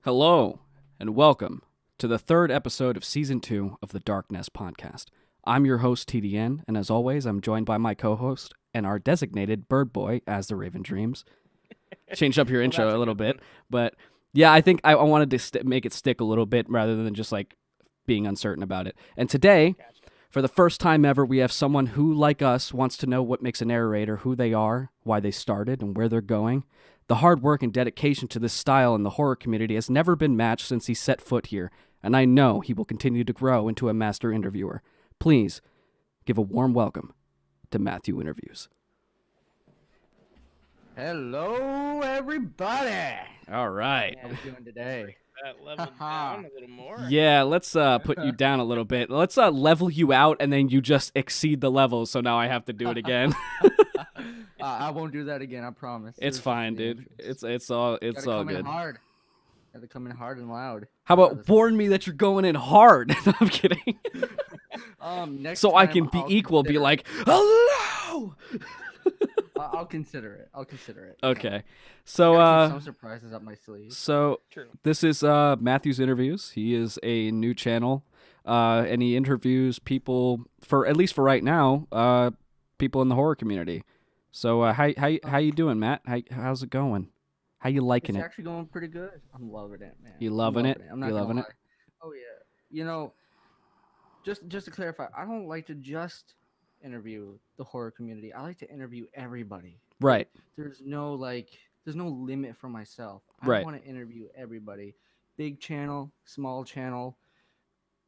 Hello, and welcome to the third episode of Season 2 of the TheDarkNest podcast. I'm your host, TDN, and as always, I'm joined by my co-host and our designated bird boy as the Raven Dreams. Changed up your intro a little bit, but yeah, I think I wanted to make it stick a little bit rather than just like being uncertain about it. And today, for the first time ever, we have someone who, like us, wants to know what makes a narrator, who they are, why they started, and where they're going. The hard work and dedication to this style in the horror community has never been matched since he set foot here, and I know he will continue to grow into a master interviewer. Please give a warm welcome to Matthew Interviews. Hello, everybody. All right. How are we doing today? That level down a little more. Yeah, let's put you down a little bit. Let's level you out, and then you just exceed the level, so now I have to do it again. I won't do that again. I promise. It's fine, dude. It's all Gotta come good. in hard. Gotta come in hard and loud. How about warn me that you're going in hard? No, I'm kidding. Next so I time can be I'll equal, be consider like, hello. I'll consider it. I'll consider it. Okay, So so some surprises up my sleeve. So this is Matthew's Interviews. He is a new channel, and he interviews people for, at least for right now, people in the horror community. So how you doing, Matt? How's it going? How you liking It's it? actually going pretty good. I'm loving it, man. You loving it? I'm not You gonna loving it? lie. Oh yeah. You know, just to clarify, I don't like to just interview the horror community. I like to interview everybody. Right. There's no limit for myself. I Right. want to interview everybody. Big channel, small channel,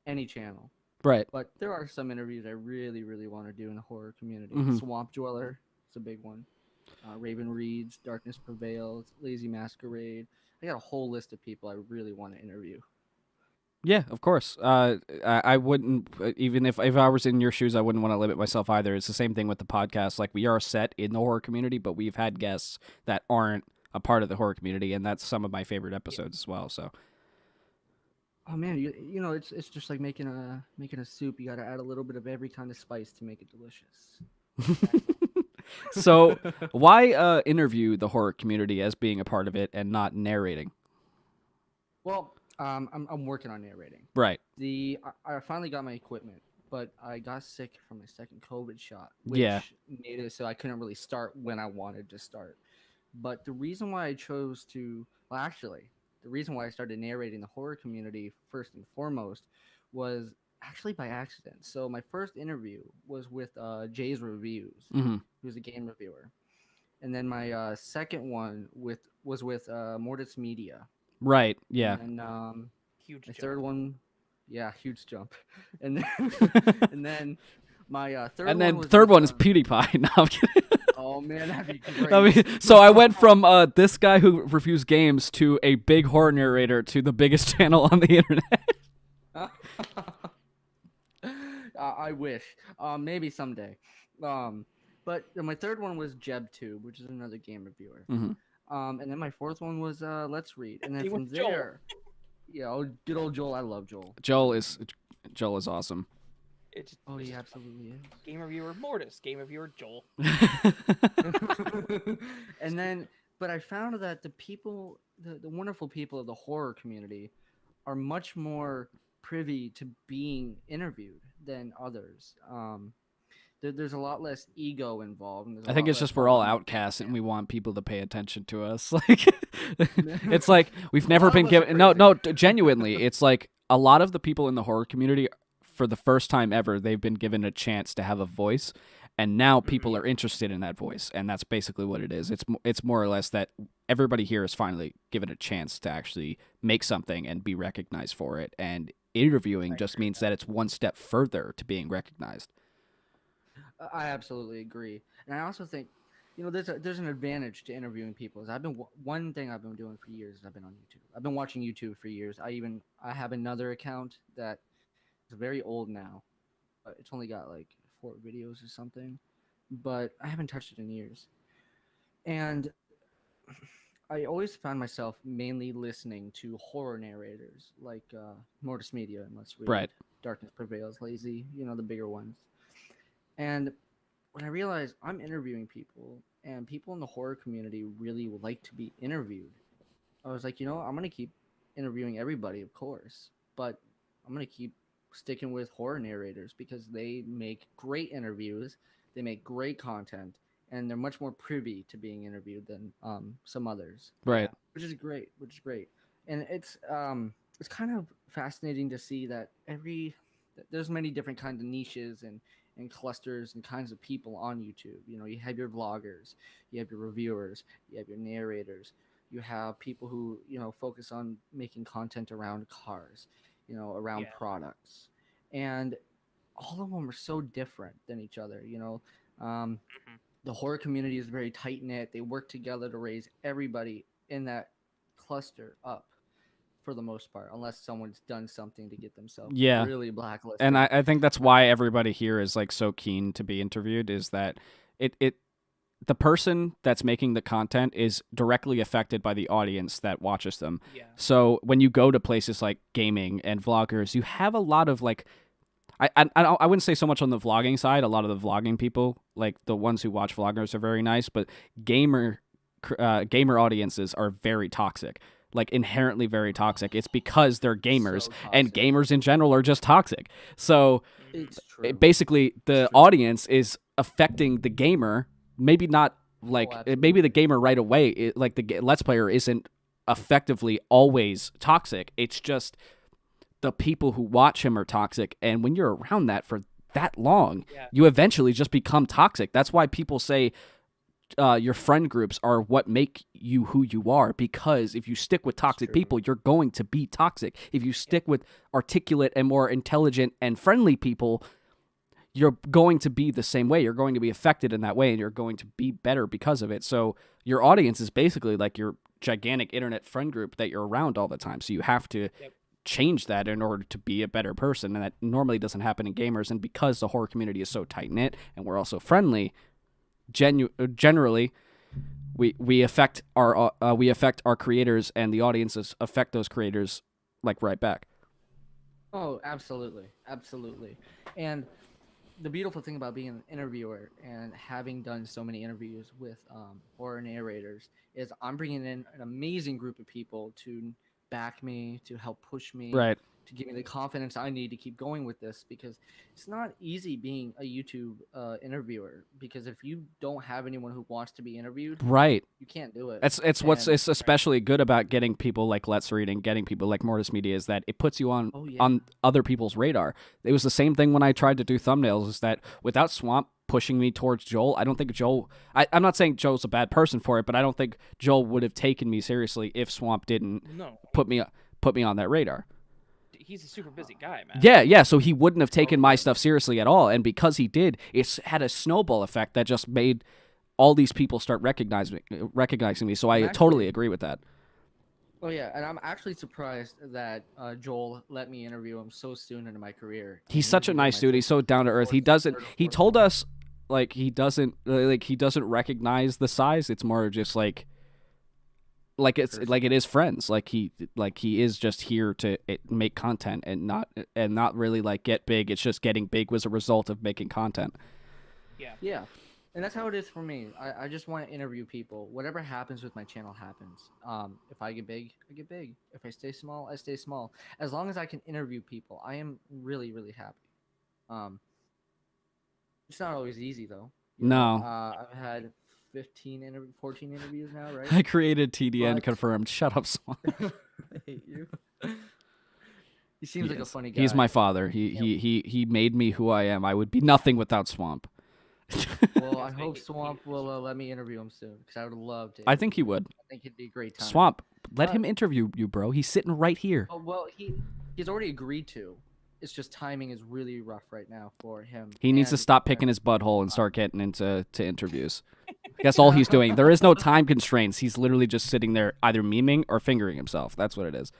any channel. Right. But there are some interviews I really, really want to do in the horror community. Mhm. Swamp Dweller, it's a big one. Raven Reads, Darkness Prevails, Lazy Masquerade. I got a whole list of people I really want to interview. Yeah, of course. I wouldn't, even if I was in your shoes, I wouldn't want to limit myself either. It's the same thing with the podcast. Like, we are set in the horror community, but we've had guests that aren't a part of the horror community, and that's some of my favorite episodes as well. So, Oh man, you know it's just like making a soup. You got to add a little bit of every kind of spice to make it delicious. so why interview the horror community as being a part of it and not narrating? Well, I'm working on narrating. Right. I finally got my equipment, but I got sick from my second COVID shot, which Yeah. made it so I couldn't really start when I wanted to start. But the reason why I chose to, well, actually, the reason why I started narrating the horror community first and foremost was actually by accident. So my first interview was with Jay's Reviews, Mhm. who's a game reviewer, and then my second one was with Mortis Media. Right. Yeah. And Huge my jump. third one, yeah, huge jump. And then, and then my third And one then was third with, one is PewDiePie. No, I'm kidding. oh man, that'd be great. I mean, so I went from this guy who reviews games to a big horror narrator to the biggest channel on the internet. I wish. Maybe someday. But my third one was JebTube, which is another game reviewer. Mhm. And then my fourth one was Let's Read. And then He from was Joel. there, yeah, oh, good old Joel. I love Joel. Joel is awesome. It's Oh, he absolutely is. game reviewer Mortis, game reviewer Joel. And then, but I found that the people, the wonderful people of the horror community, are much more privy to being interviewed than others. There's a lot less ego involved. And there's a I think lot it's less just we're all holding back. outcasts and we want people to pay attention to us. Like, it's like we've never lot been of us are given. No, crazy. no, genuinely, it's like a lot of the people in the horror community, for the first time ever, they've been given a chance to have a voice, and now people are interested in that voice, and that's basically what it is. It's more or less that everybody here is finally given a chance to actually make something and be recognized for it, and interviewing just means that it's one step further to being recognized. I absolutely agree, and I also think, you know, there's an advantage to interviewing people. Is one thing I've been doing for years is I've been on YouTube. I've been watching YouTube for years. I have another account that is very old now. It's only got like 4 videos or something, but I haven't touched it in years. And I always found myself mainly listening to horror narrators like Mortis Media and Let's Read, Right. Darkness Prevails, Lazy, you know, the bigger ones. And when I realized I'm interviewing people, and people in the horror community really would like to be interviewed, I was like, you know, I'm gonna keep interviewing everybody, of course, but I'm gonna keep sticking with horror narrators because they make great interviews, they make great content, and they're much more privy to being interviewed than some others, Right. which is great. Which is great, and it's kind of fascinating to see that there's many different kinds of niches and clusters and kinds of people on YouTube. You know, you have your vloggers, you have your reviewers, you have your narrators, you have people who, you know, focus on making content around cars, you know, around Yeah. products, and all of them are so different than each other. You know, Mhm. the horror community is very tight knit. They work together to raise everybody in that cluster up for the most part, unless someone's done something to get themselves Yeah. really blacklisted. And I think that's why everybody here is like so keen to be interviewed, is that it the person that's making the content is directly affected by the audience that watches them. Yeah. So when you go to places like gaming and vloggers, you have a lot of like, I wouldn't say so much on the vlogging side. A lot of the vlogging people, like the ones who watch vloggers, are very nice, but gamer audiences are very toxic. Like inherently very toxic. It's because they're gamers, So and toxic. gamers in general are just toxic. So It's true. basically the true. audience is affecting the gamer. Maybe not like maybe absolutely. the gamer right away, like the Let's Player isn't effectively always toxic. It's just the people who watch him are toxic, and when you're around that for that long, Yeah. you eventually just become toxic. That's why people say your friend groups are what make you who you are, because if you stick with toxic true. people, you're going to be toxic. If you stick with articulate and more intelligent and friendly people, you're going to be the same way. You're going to be affected in that way, and you're going to be better because of it. So your audience is basically like your gigantic internet friend group that you're around all the time. So you have to change that in order to be a better person, and that normally doesn't happen in gamers. And because the horror community is so tight-knit and we're also friendly, generally we affect our creators, and the audiences affect those creators like right back. Oh, absolutely, absolutely. And the beautiful thing about being an interviewer and having done so many interviews with horror narrators is I'm bringing in an amazing group of people to back me, to help push me, Right. to give me the confidence I need to keep going with this, because it's not easy being a YouTube interviewer, because if you don't have anyone who wants to be interviewed, Right. you can't do it. It's what's And- it's especially good about getting people like Let's Read and getting people like Mortis Media, is that it puts you on Oh, yeah. on other people's radar. It was the same thing when I tried to do thumbnails, is that without Swamp pushing me towards Joel, I don't think Joel I'm not saying Joel's a bad person for it, but I don't think Joel would have taken me seriously if Swamp didn't No, put me on that radar. he's a super busy guy, man. Yeah, so he wouldn't have taken my Okay. stuff seriously at all, and because he did, it's had a snowball effect that just made all these people start recognizing me. So I I'm totally actually- agree with that. Oh yeah, and I'm actually surprised that Joel let me interview him so soon into my career. He's such a nice dude. He's so down to earth. He doesn't. He told us he doesn't recognize the size. It's more just like it's like it is friends. Like he is just here to make content and not really like get big. It's just getting big was a result of making content. Yeah, and that's how it is for me. I just want to interview people. Whatever happens with my channel happens. If I get big, I get big. If I stay small, I stay small. As long as I can interview people, I am really, really happy. It's not always easy though. You know? No. I've had 14 interviews now, right? I created TDN But- confirmed. Shut up, Swan. I hate you. He seems like a funny guy. He's my father. He made me who I am. I would be nothing without Swamp. Well, I hope Swamp will let me interview him soon, because I would love to. I think he would. I think it'd be a great time. Swamp, let But- him interview you, bro. He's sitting right here. Oh well, he's already agreed to. It's just timing is really rough right now for him. He needs to And- stop picking his butthole and start getting into interviews. That's all he's doing. There is no time constraints. He's literally just sitting there either memeing or fingering himself. That's what it is.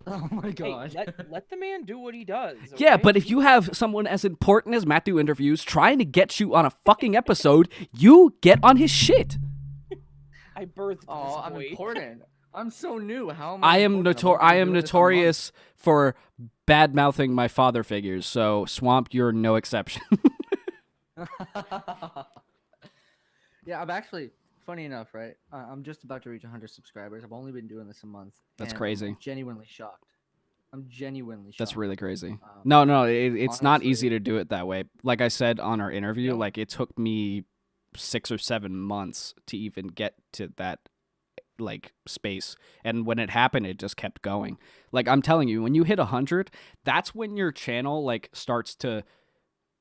Oh my Hey, god. let the man do what he does. Yeah, okay? but if you have someone as important as Matthew interviews trying to get you on a fucking episode, you get on his shit. I birthed Oh, this I'm boy. important. I'm so new. How am I am important? I've only been doing this a notorious for bad mouthing my father figures. So Swamp, you're no exception. month. Yeah, I've actually funny enough, right? I'm just about to reach 100 subscribers. I've only been doing this a month. That's and crazy. I'm genuinely shocked. I'm genuinely shocked. That's really crazy. Um, No, it's not honestly, easy to do it that way. Like I said on our interview, No. like it took me 6 or 7 months to even get to that like space, and when it happened, it just kept going. Like I'm telling you, when you hit 100, that's when your channel like starts to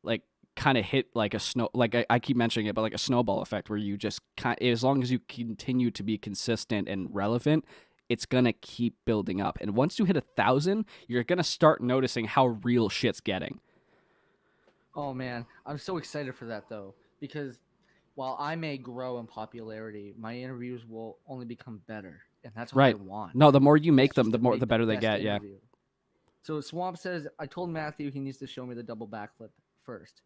like kind of hit like a snow, like I keep mentioning it, but like a snowball effect where you just as long as you continue to be consistent and relevant, it's gonna keep building up. And once you hit 1,000, you're gonna start noticing how real shit's getting. Oh man, I'm so excited for that though, because while I may grow in popularity, my interviews will only become better, and that's what Right. I want. No, the more you make It's them, just the to more make the better they best get. Yeah. interview. So Swamp says, I told Matthew he needs to show me the double backflip first.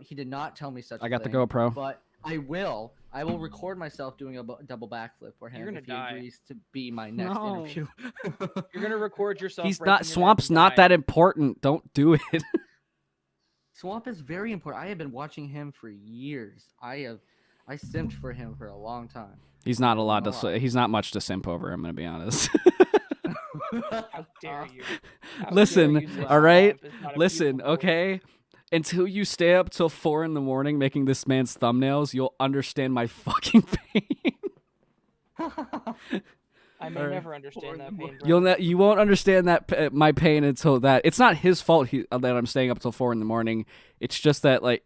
He did not tell me such I a got the thing, GoPro. but I will. I will record myself doing a double backflip for him You're gonna if he die. agrees to be my next No. interview. You're gonna record yourself. He's breaking not your neck Swamp's and not dying. that important. Don't do it. Swamp is very important. I have been watching him for years. I simped for him for a long time. He's not allowed No lie. to. He's not much to simp over. I'm gonna be honest. How dare you? How Listen, dare you say all right? Swamp is not a Listen, beautiful boy. okay? Until you stay up till 4 a.m. making this man's thumbnails, you'll understand my fucking pain. I may Alright. never understand that pain, bro. You won't understand that my pain until that. It's not his fault that I'm staying up till 4 a.m. It's just that, like,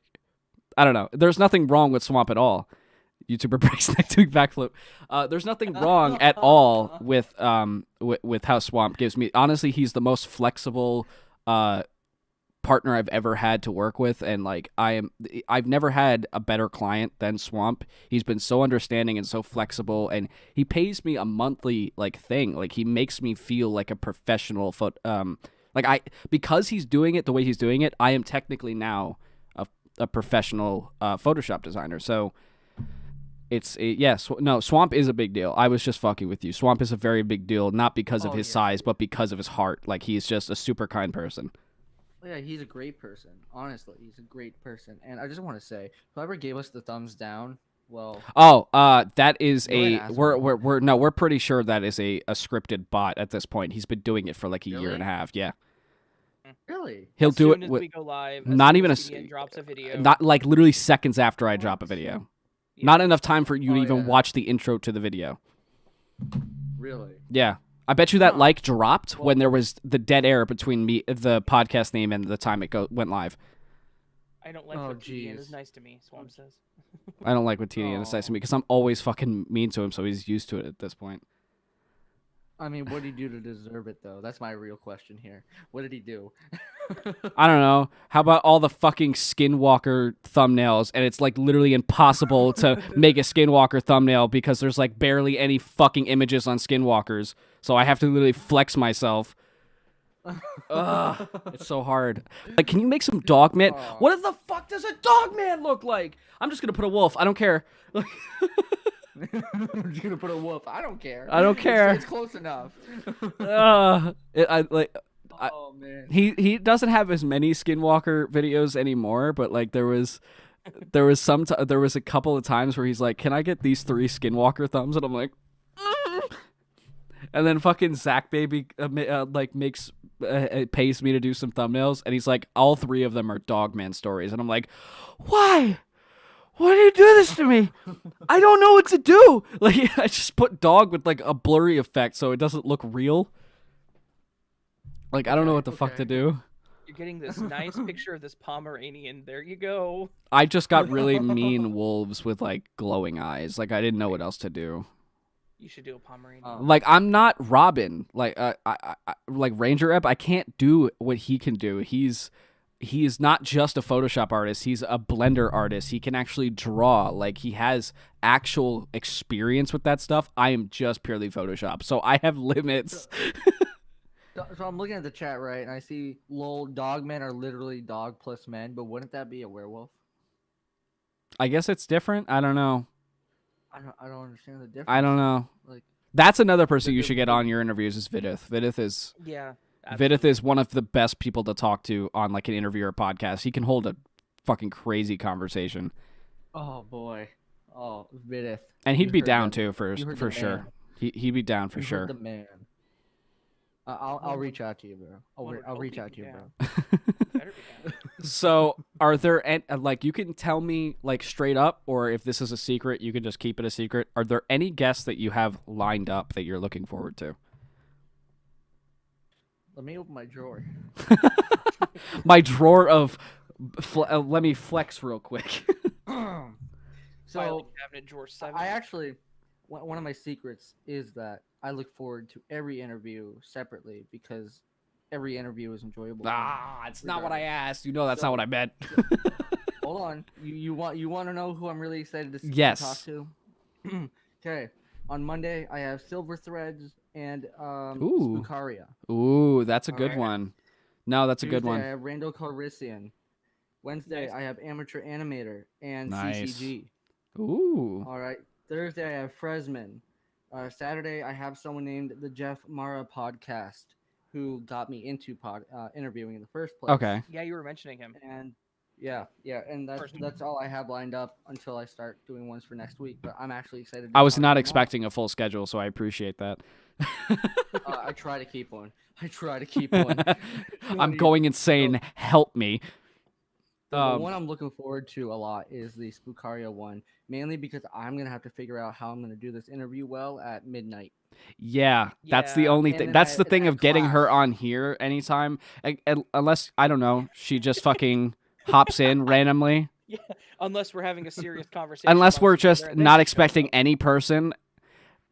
I don't know. There's nothing wrong with Swamp at all. YouTuber breaks neck doing backflip. There's nothing wrong at all with how Swamp gives me. Honestly, he's the most flexible partner I've ever had to work with, and like I've never had a better client than Swamp. He's been so understanding and so flexible, and he pays me a monthly like thing. Like he makes me feel like a professional because he's doing it the way he's doing it. I am technically now a professional Photoshop designer. So Swamp is a big deal. I was just fucking with you. Swamp is a very big deal, not because of his size, but because of his heart. Like he's just a super kind person. Yeah, he's a great person. Honestly, he's a great person. And I just want to say, whoever gave us the thumbs down, well. Oh, that is You're an asshole. we're pretty sure that is a scripted bot at this point. He's been doing it for like a year Really? and a half. Yeah, Really? he'll As do soon it as with we go live. not as even a soon as CDN drops a video. not like literally seconds after I drop a video. Yeah. Not enough time for you to Oh, even yeah. watch the intro to the video. Really? Yeah. I bet you that Huh. like dropped Well- when there was the dead air between the podcast name and the time it went live. I don't like Oh, what TDN jeez. is nice to me. Swamp says. I don't like what TDN is nice to me because I'm always fucking mean to him, so he's used to it at this point. I mean, what did he do to deserve it, though? That's my real question here. What did he do? I don't know. How about all the fucking Skinwalker thumbnails, and it's like literally impossible to make a Skinwalker thumbnail because there's like barely any fucking images on Skinwalkers, so I have to literally flex myself. Ugh, it's so hard. Like, can you make some dog man? Aw. What the fuck does a dog man look like? I'm just gonna put a wolf. I don't care. I'm just gonna put a wolf. I don't care. I don't care. It's close enough. Oh man. He doesn't have as many Skinwalker videos anymore, but like there was a couple of times where he's like, "Can I get these 3 Skinwalker thumbs?" And I'm like, and then fucking Zach Baby pays me to do some thumbnails, and he's like, all 3 of them are Dogman stories, and I'm like, why? Why do you do this to me? I don't know what to do. Like I just put dog with like a blurry effect so it doesn't look real. Like I don't know what the fuck to do. You're getting this nice picture of this Pomeranian. There you go. I just got really mean wolves with like glowing eyes. Like I didn't know what else to do. You should do a Pomeranian. Like I'm not Robin. Like like Ranger Ebb. I can't do what he can do. He is not just a Photoshop artist. He's a Blender artist. He can actually draw. Like he has actual experience with that stuff. I am just purely Photoshop. So I have limits. So I'm looking at the chat, right, and I see lol dogmen are literally dog plus men, but wouldn't that be a werewolf? I guess it's different. I don't know. I don't understand the difference. I don't know. Like That's another person you should get on your interviews is Vidith. Yeah. Vidith is one of the best people to talk to on like an interview or podcast. He can hold a fucking crazy conversation. oh boy. Oh, Vidith. And he'd You be heard down that- too for you heard the sure. man. He'd be down for You heard sure. the man. I'll reach out to you, bro. I'll reach out to you, bro. Better be down. So, are there like you can tell me like straight up, or if this is a secret, you can just keep it a secret. Are there any guests that you have lined up that you're looking forward to? Let me open my drawer. My drawer of let me flex real quick. Filing So cabinet drawer 7. I actually, one of my secrets is that I look forward to every interview separately because every interview is enjoyable. It's not what I asked. You know that's not what I meant. Hold on, you want to know who I'm really excited to Yes. talk to? Okay, on Monday I have Silver Threads and Ooh. Spookaria. Ooh, that's a good Alright. one. No, that's a good Tuesday, I one. have Randall Calrissian. Wednesday Nice. I have Amateur Animator and Nice. CCG. Ooh. All right. Thursday I have Fresman. Saturday I have someone named the Jeff Mara podcast, who got me into interviewing in the first place. Okay. Yeah, you were mentioning him. And and that's all I have lined up until I start doing ones for next week. But I'm actually excited. I was talk not to them all. expecting a full schedule, so I appreciate that. I try to keep one. I'm going insane. Help me. The one I'm looking forward to a lot is the Spookaria one, mainly because I'm gonna have to figure out how I'm gonna do this interview well at midnight. Yeah, that's the Yeah. only And thing. then That's the I- thing and of I getting her class. on here anytime, unless I don't know, she just fucking hops in randomly. Yeah, unless we're having a serious conversation. Unless amongst we're each other, just and then not she shows expecting up. any person,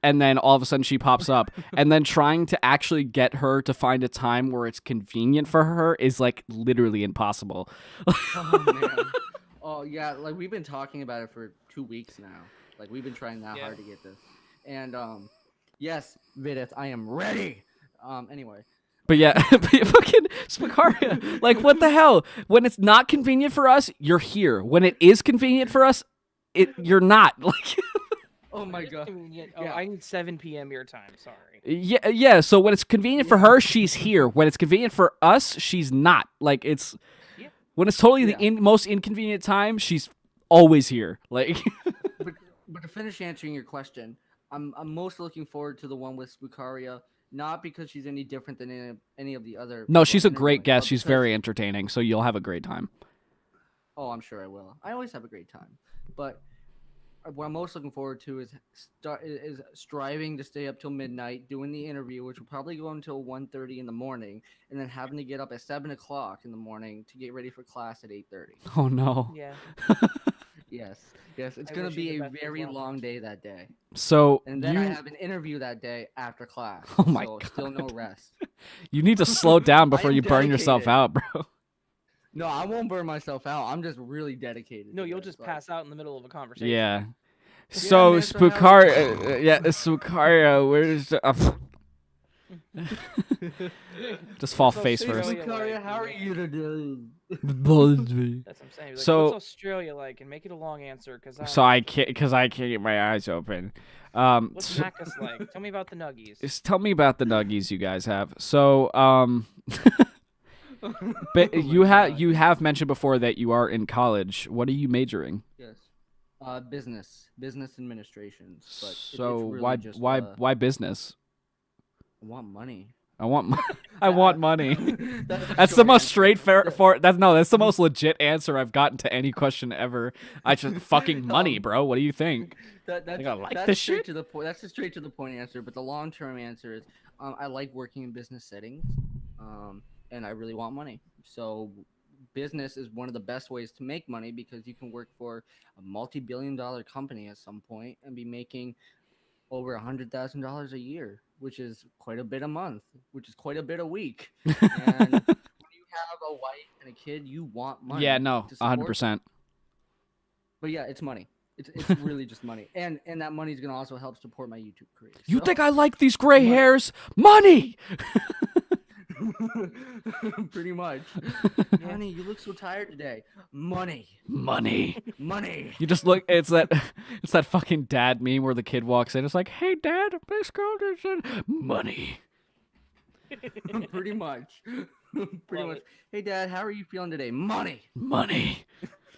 and then all of a sudden she pops up, and then trying to actually get her to find a time where it's convenient for her is like literally impossible. Oh man. Oh yeah, like we've been talking about it for 2 weeks now. Like we've been trying that Yeah. hard to get this. And yes, Vidith, I am ready. Anyway. But yeah, but yeah, fucking Spakaria. Like, what the hell? When it's not convenient for us, you're here. When it is convenient for us, you're not. Like, Oh my It's god. convenient. Oh, Yeah. I need 7 p.m. your time. Sorry. yeah. So when it's convenient for her, she's here. When it's convenient for us, she's not. Like, it's Yeah. when it's totally Yeah. the most inconvenient time, she's always here. Like, But to finish answering your question, I'm most looking forward to the one with Spookaria, not because she's any different than any of the other. no, people she's a I'm great interviewing, guest. but She's because- very entertaining. So you'll have a great time. Oh, I'm sure I will. I always have a great time. But what I'm most looking forward to is striving to stay up till midnight doing the interview, which will probably go until 1:30 in the morning, and then having to get up at 7 o'clock in the morning to get ready for class at 8:30. Oh no. Yeah. Yes, it's I gonna wish you be the a best as very well. long day that day, So and then you I have an interview that day after class. Oh my so still no rest. you need to slow down before am you burn yourself dedicated. out, bro. No, I won't burn myself out. I'm just really dedicated. No, to you'll this, just like- pass out in the middle of a conversation. Yeah. So man, so how- Spookaria, Spookaria, where's just fall So face Hey, first. Australia- Spookaria, how are you today? That's what I'm saying. Like, So- what's Australia like? And make it a long answer, because So I can't get my eyes open. What's So, Macca's like? Tell me about the nuggies. just tell me about the nuggies you guys have. So but Oh you my have God. you have mentioned before that you are in college. What are you majoring? Yes. Business administrations. But So it's really why just, why business? I want money. I want I want money. That's That's the most that's the most legit answer I've gotten to any question ever. I just fucking money, bro. What do you think? That's Think I like that's this straight shit? to the point. That's a straight to the point answer. But the long term answer is, I like working in business settings, and I really want money. So, business is one of the best ways to make money because you can work for a multi-billion-dollar company at some point and be making over $100,000 a year, which is quite a bit a month, which is quite a bit a week. And when you have a wife and a kid, you want money. Yeah, no, to support them. 100%. But yeah, it's money. It's really just money, and that money is gonna also help support my YouTube career. You So- think I like these gray Money. hairs? Money. Pretty much. Honey, you look so tired today. Money, Money. money. You just look. It's that fucking dad meme where the kid walks in. It's like, hey, dad, this girl just said money. Pretty much. Pretty Love much. it. Hey, Dad, how are you feeling today? Money. Money.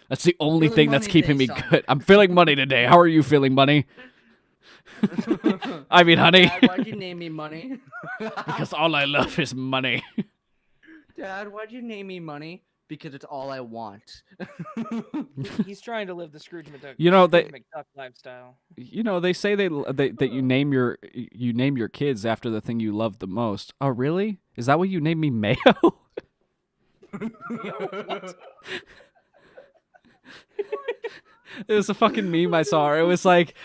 That's the only Feeling thing that's money keeping today, me son. good. I'm feeling money today. How are you feeling, money? I mean, honey. Dad, why'd you name me Money? Because all I love is money. Dad, why'd you name me Money? Because it's all I want. He's trying to live the Scrooge You know, they- McDuck lifestyle. You know, they say that you name your kids after the thing you love the most. Oh, really? Is that what you named me, Mayo? It was a fucking meme I saw. It was like,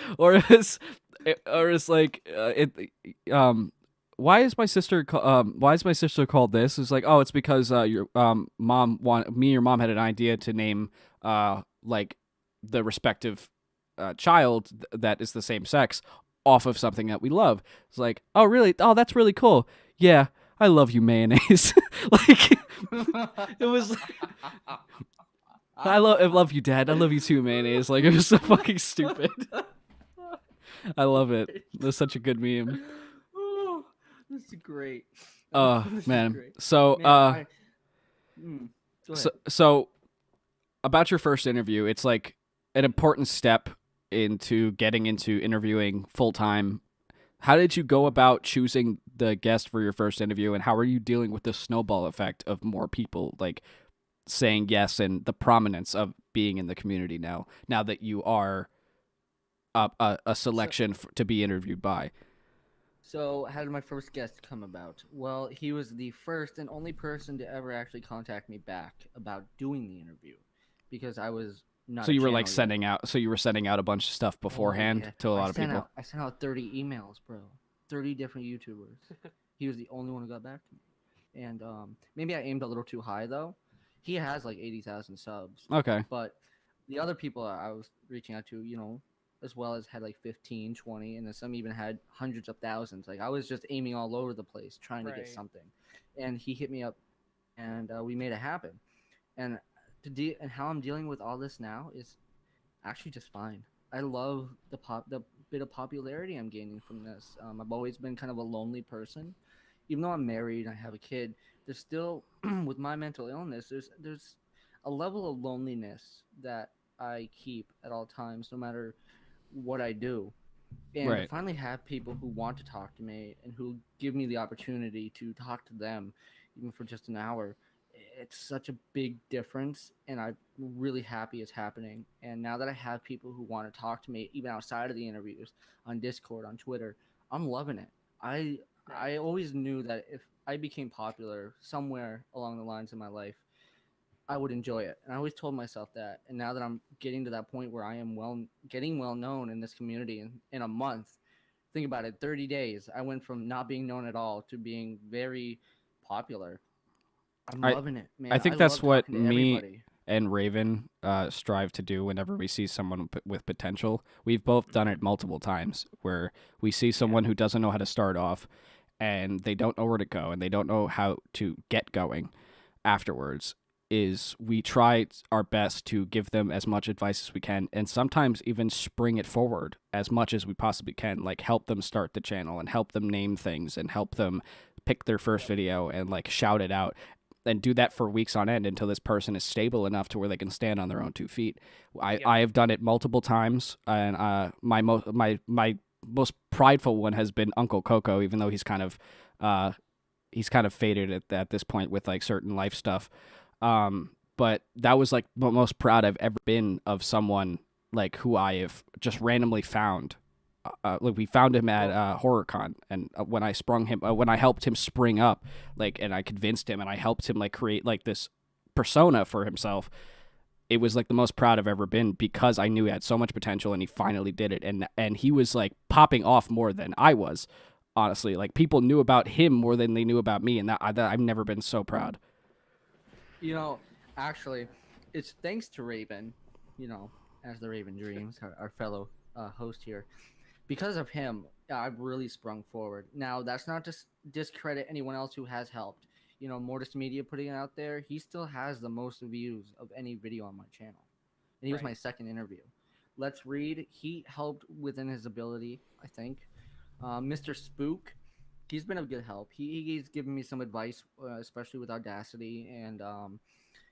why is my sister called this? It's like, oh, it's because your me and your mom had an idea to name like the respective child that is the same sex off of something that we love. It's like, oh, really? Oh, that's really cool. Yeah, I love you, mayonnaise. Like, it was. I love you, Dad. I love you too, mayonnaise. Like, it was so fucking stupid. I love it. That's such a good meme. Oh, this is great. Oh, This is man. great. So, Man, go ahead. so about your first interview, it's like an important step into getting into interviewing full time. How did you go about choosing the guest for your first interview, and how are you dealing with the snowball effect of more people like saying yes and the prominence of being in the community now that you are a selection to be interviewed by? So, how did my first guest come about? Well, he was the first and only person to ever actually contact me back about doing the interview, because I was not. So a you were like channel yet. sending out. So you were sending out a bunch of stuff beforehand yeah. to a lot of people. I sent out 30 emails, bro. 30 different YouTubers. He was the only one who got back to me, and maybe I aimed a little too high though. He has like 80,000 subs. Okay. But the other people I was reaching out to, you know, as well as had like 15, 20, and then some even had hundreds of thousands. Like, I was just aiming all over the place trying to get Right. something. And he hit me up, and we made it happen. And and how I'm dealing with all this now is actually just fine. I love the bit of popularity I'm gaining from this. I've always been kind of a lonely person, even though I'm married and I have a kid. There's still, with my mental illness, there's a level of loneliness that I keep at all times, no matter what I do. And to Right. finally have people who want to talk to me and who give me the opportunity to talk to them, even for just an hour, it's such a big difference. And I'm really happy it's happening. And now that I have people who want to talk to me, even outside of the interviews, on Discord, on Twitter, I'm loving it. I always knew that if I became popular somewhere along the lines of my life, I would enjoy it. And I always told myself that. And now that I'm getting to that point where I am getting well known in this community in a month, think about it, 30 days, I went from not being known at all to being very popular. I'm loving it, man. I think love that's what talking to me everybody. and Raven strive to do whenever we see someone with potential. We've both done it multiple times where we see someone who doesn't know how to start off and they don't know where to go and they don't know how to get going afterwards. Is we try our best to give them as much advice as we can and sometimes even spring it forward as much as we possibly can, like help them start the channel and help them name things and help them pick their first video and like shout it out and do that for weeks on end until this person is stable enough to where they can stand on their own 2 feet. I have done it multiple times, and my most prideful one has been Uncle Coco, even though he's kind of faded at this point with like certain life stuff. But that was like the most proud I've ever been of someone like who I have just randomly found. Like we found him at HorrorCon, and when I helped him spring up, like, and I convinced him, and I helped him like create like this persona for himself. It was like the most proud I've ever been because I knew he had so much potential, and he finally did it, and he was like popping off more than I was. Honestly, like people knew about him more than they knew about me, and I've never been so proud. You know, actually, it's thanks to Raven, you know, as the Raven Dreams, our fellow host here. Because of him, I've really sprung forward. Now, that's not to discredit anyone else who has helped. You know, Mortis Media putting it out there, he still has the most views of any video on my channel. And he was my second interview. Let's Read, he helped within his ability, I think. Mr. Spook, he's been of good help. He's given me some advice, especially with Audacity and,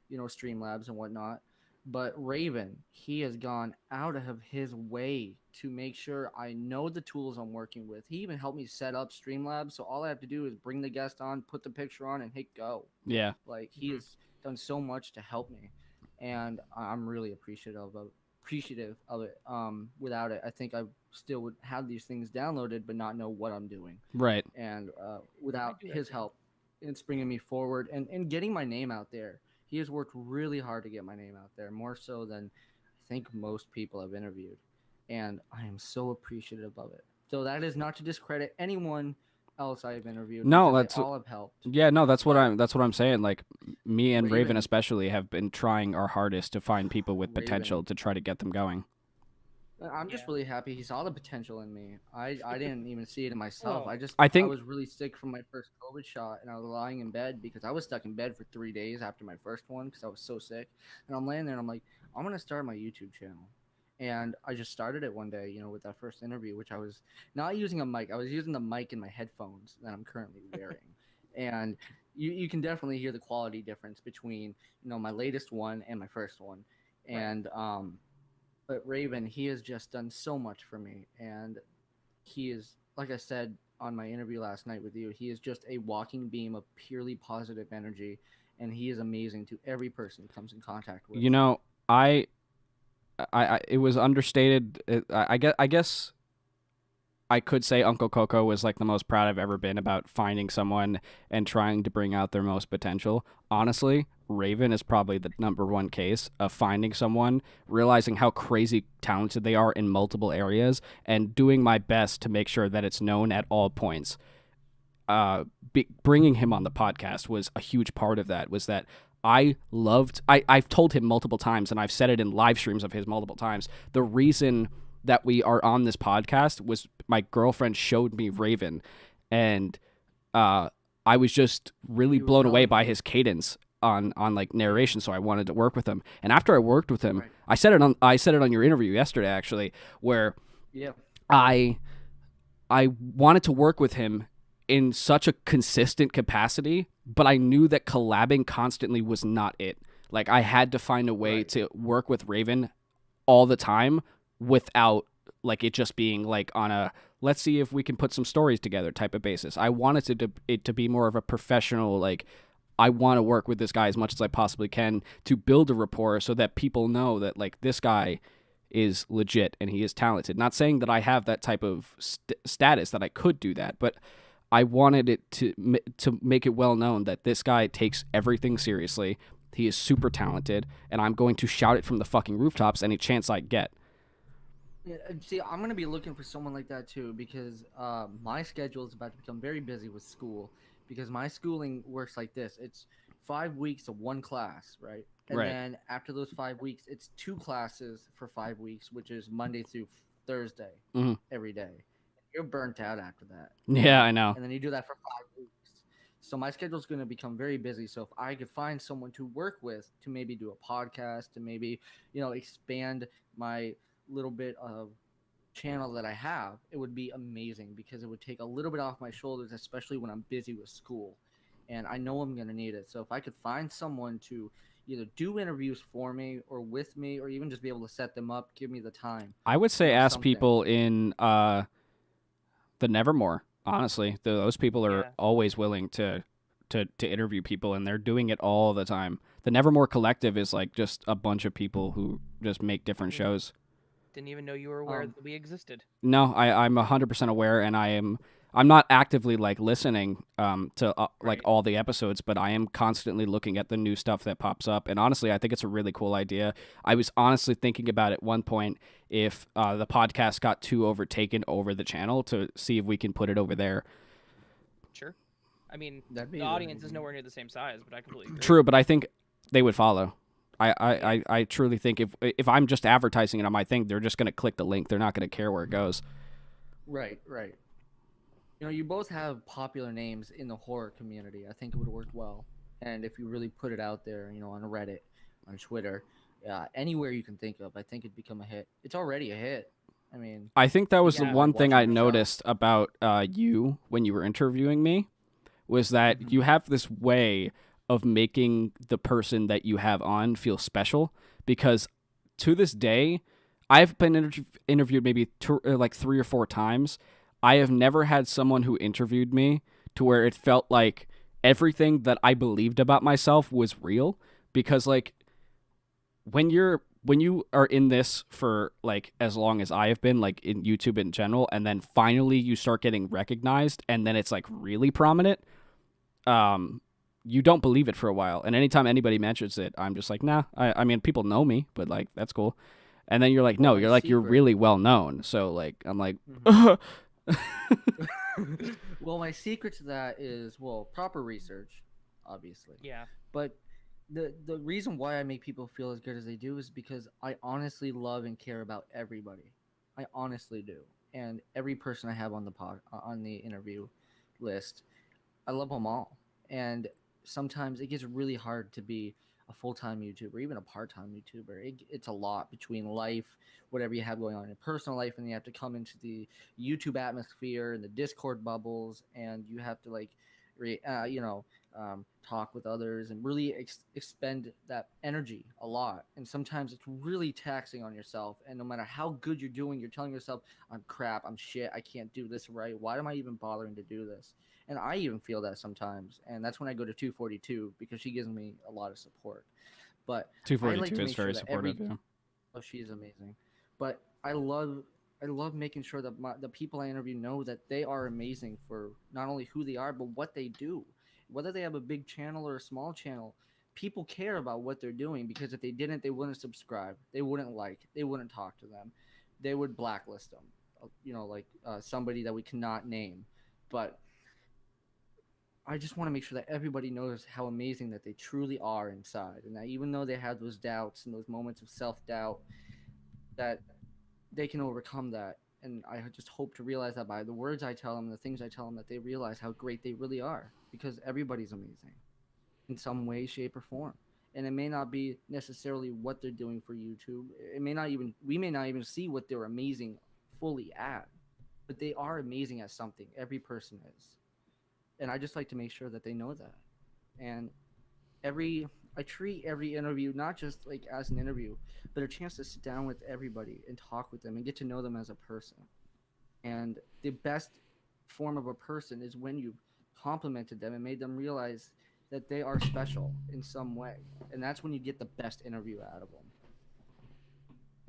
you know, Streamlabs and whatnot. But Raven, he has gone out of his way to make sure I know the tools I'm working with. He even helped me set up Streamlabs, so all I have to do is bring the guest on, put the picture on, and hit go. Yeah. Like he has done so much to help me, and I'm really appreciative of it. Without it, I think I still would have these things downloaded, but not know what I'm doing. Right. And without do that his too. help, it's bringing me forward and getting my name out there. He has worked really hard to get my name out there, more so than I think most people I've interviewed, and I am so appreciative of it. So that is not to discredit anyone else I've interviewed, No, because that's they all have helped. yeah, no, that's what But I'm saying. Like me and Raven Raven, especially have been trying our hardest to find people with potential Raven, to try to get them going. I'm just Yeah. really happy he saw the potential in me. I didn't even see it in myself. Well, I I think was really sick from my first COVID shot, and I was lying in bed because I was stuck in bed for 3 days after my first one because I was so sick. And I'm laying there and I'm like, I'm gonna start my YouTube channel. And I just started it one day, with that first interview, which I was not using a mic. I was using the mic in my headphones that I'm currently wearing. And you can definitely hear the quality difference between, my latest one and my first one. right. And but Raven, he has just done so much for me, and he is, like I said on my interview last night with you, he is just a walking beam of purely positive energy, and he is amazing to every person he comes in contact with. you know I it was understated. I guess I could say Uncle Coco was like the most proud I've ever been about finding someone and trying to bring out their most potential. Honestly, Raven is probably the number one case of finding someone, realizing how crazy talented they are in multiple areas, and doing my best to make sure that it's known at all points. Bringing him on the podcast was a huge part of that. Was that I've told him multiple times, and I've said it in live streams of his multiple times. The reason that we are on this podcast was my girlfriend showed me Raven, and I was just really You were blown away telling by me, his cadence on like narration. So I wanted to work with him, and after I worked with him, right? I said it on your interview yesterday actually, where Yeah, I I wanted to work with him in such a consistent capacity, but I knew that collabing constantly was not it. Like I had to find a way right. to work with Raven all the time without like it just being like on a let's see if we can put some stories together type of basis. I wanted it to be more of a professional like I want to work with this guy as much as I possibly can to build a rapport so that people know that like this guy is legit and he is talented. Not saying that I have that type of status that I could do that, but I wanted it to make it well known that this guy takes everything seriously. He is super talented, and I'm going to shout it from the fucking rooftops any chance I get. Yeah, see, I'm gonna be looking for someone like that too because my schedule is about to become very busy with school because my schooling works like this. It's 5 weeks of one class, right? And Right. then after those 5 weeks, it's two classes for 5 weeks, which is Monday through Thursday Hmm. every day. You're burnt out after that, Yeah, I know. and then you do that for 5 weeks. So my schedule is going to become very busy. So if I could find someone to work with to maybe do a podcast, to maybe expand my little bit of channel that I have, it would be amazing because it would take a little bit off my shoulders, especially when I'm busy with school. And I know I'm going to need it. So if I could find someone to either do interviews for me or with me or even just be able to set them up, give me the time, I would say ask something. people in the Nevermore. Honestly, those people are Yeah. always willing to interview people, and they're doing it all the time. The Nevermore Collective is like just a bunch of people who just make different Yeah. shows. Didn't even know you were aware Um, that we existed. No, I'm 100% aware, and I'm not actively like listening to like Right. all the episodes, but I am constantly looking at the new stuff that pops up. And honestly, I think it's a really cool idea. I was honestly thinking about at one point if the podcast got too overtaken over the channel to see if we can put it over there. Sure. I mean, That'd be the a good audience is idea. nowhere near the same size, but I completely agree. True, but I think they would follow. I truly think if I'm just advertising it on my thing, they're just gonna click the link. They're not gonna care where it goes. Right, right. You both have popular names in the horror community. I think it would work well. And if you really put it out there, on Reddit, on Twitter, anywhere you can think of, I think it'd become a hit. It's already a hit. I mean, I think that was the Yeah. one thing watching I your noticed about you when you were interviewing me was that Mhm. you have this way of making the person that you have on feel special, because to this day, I've been interviewed maybe like 3 or 4 times. I have never had someone who interviewed me to where it felt like everything that I believed about myself was real, because like when you are in this for like as long as I have been, like in YouTube in general, and then finally you start getting recognized and then it's like really prominent, you don't believe it for a while. And anytime anybody mentions it, I'm just like, nah, I mean, people know me, but like, that's cool. And then you're like, Well, no, my you're like, you're secret. really well known. So like, I'm like, Mhm. Well, my secret to that is, well, proper research, obviously. Yeah. But the reason why I make people feel as good as they do is because I honestly love and care about everybody. I honestly do. And every person I have on on the interview list, I love them all. And sometimes it gets really hard to be a full-time YouTuber, even a part-time YouTuber. It's a lot between life, whatever you have going on in your personal life, and you have to come into the YouTube atmosphere and the Discord bubbles, and you have to like, talk with others and really expend that energy a lot. And sometimes it's really taxing on yourself. And no matter how good you're doing, you're telling yourself, "I'm crap. I'm shit. I can't do this right. Why am I even bothering to do this?" And I even feel that sometimes, and that's when I go to 242 because she gives me a lot of support. But I like 242 to is make sure very that supportive. Yeah. oh, she's amazing. But I love making sure that the people I interview know that they are amazing for not only who they are but what they do. Whether they have a big channel or a small channel, people care about what they're doing, because if they didn't, they wouldn't subscribe, they wouldn't like, they wouldn't talk to them, they would blacklist them. Like somebody that we cannot name. But I just want to make sure that everybody knows how amazing that they truly are inside, and that even though they have those doubts and those moments of self doubt, that they can overcome that. And I just hope to realize that by the words I tell them, the things I tell them, that they realize how great they really are, because everybody's amazing in some way, shape, or form. And it may not be necessarily what they're doing for YouTube. It may not even we may not even see what they're amazing fully at, but they are amazing at something. Every person is, and I just like to make sure that they know that. And every I treat every interview not just like as an interview, but a chance to sit down with everybody and talk with them and get to know them as a person. And the best form of a person is when you've complimented them and made them realize that they are special in some way. And that's when you get the best interview out of them.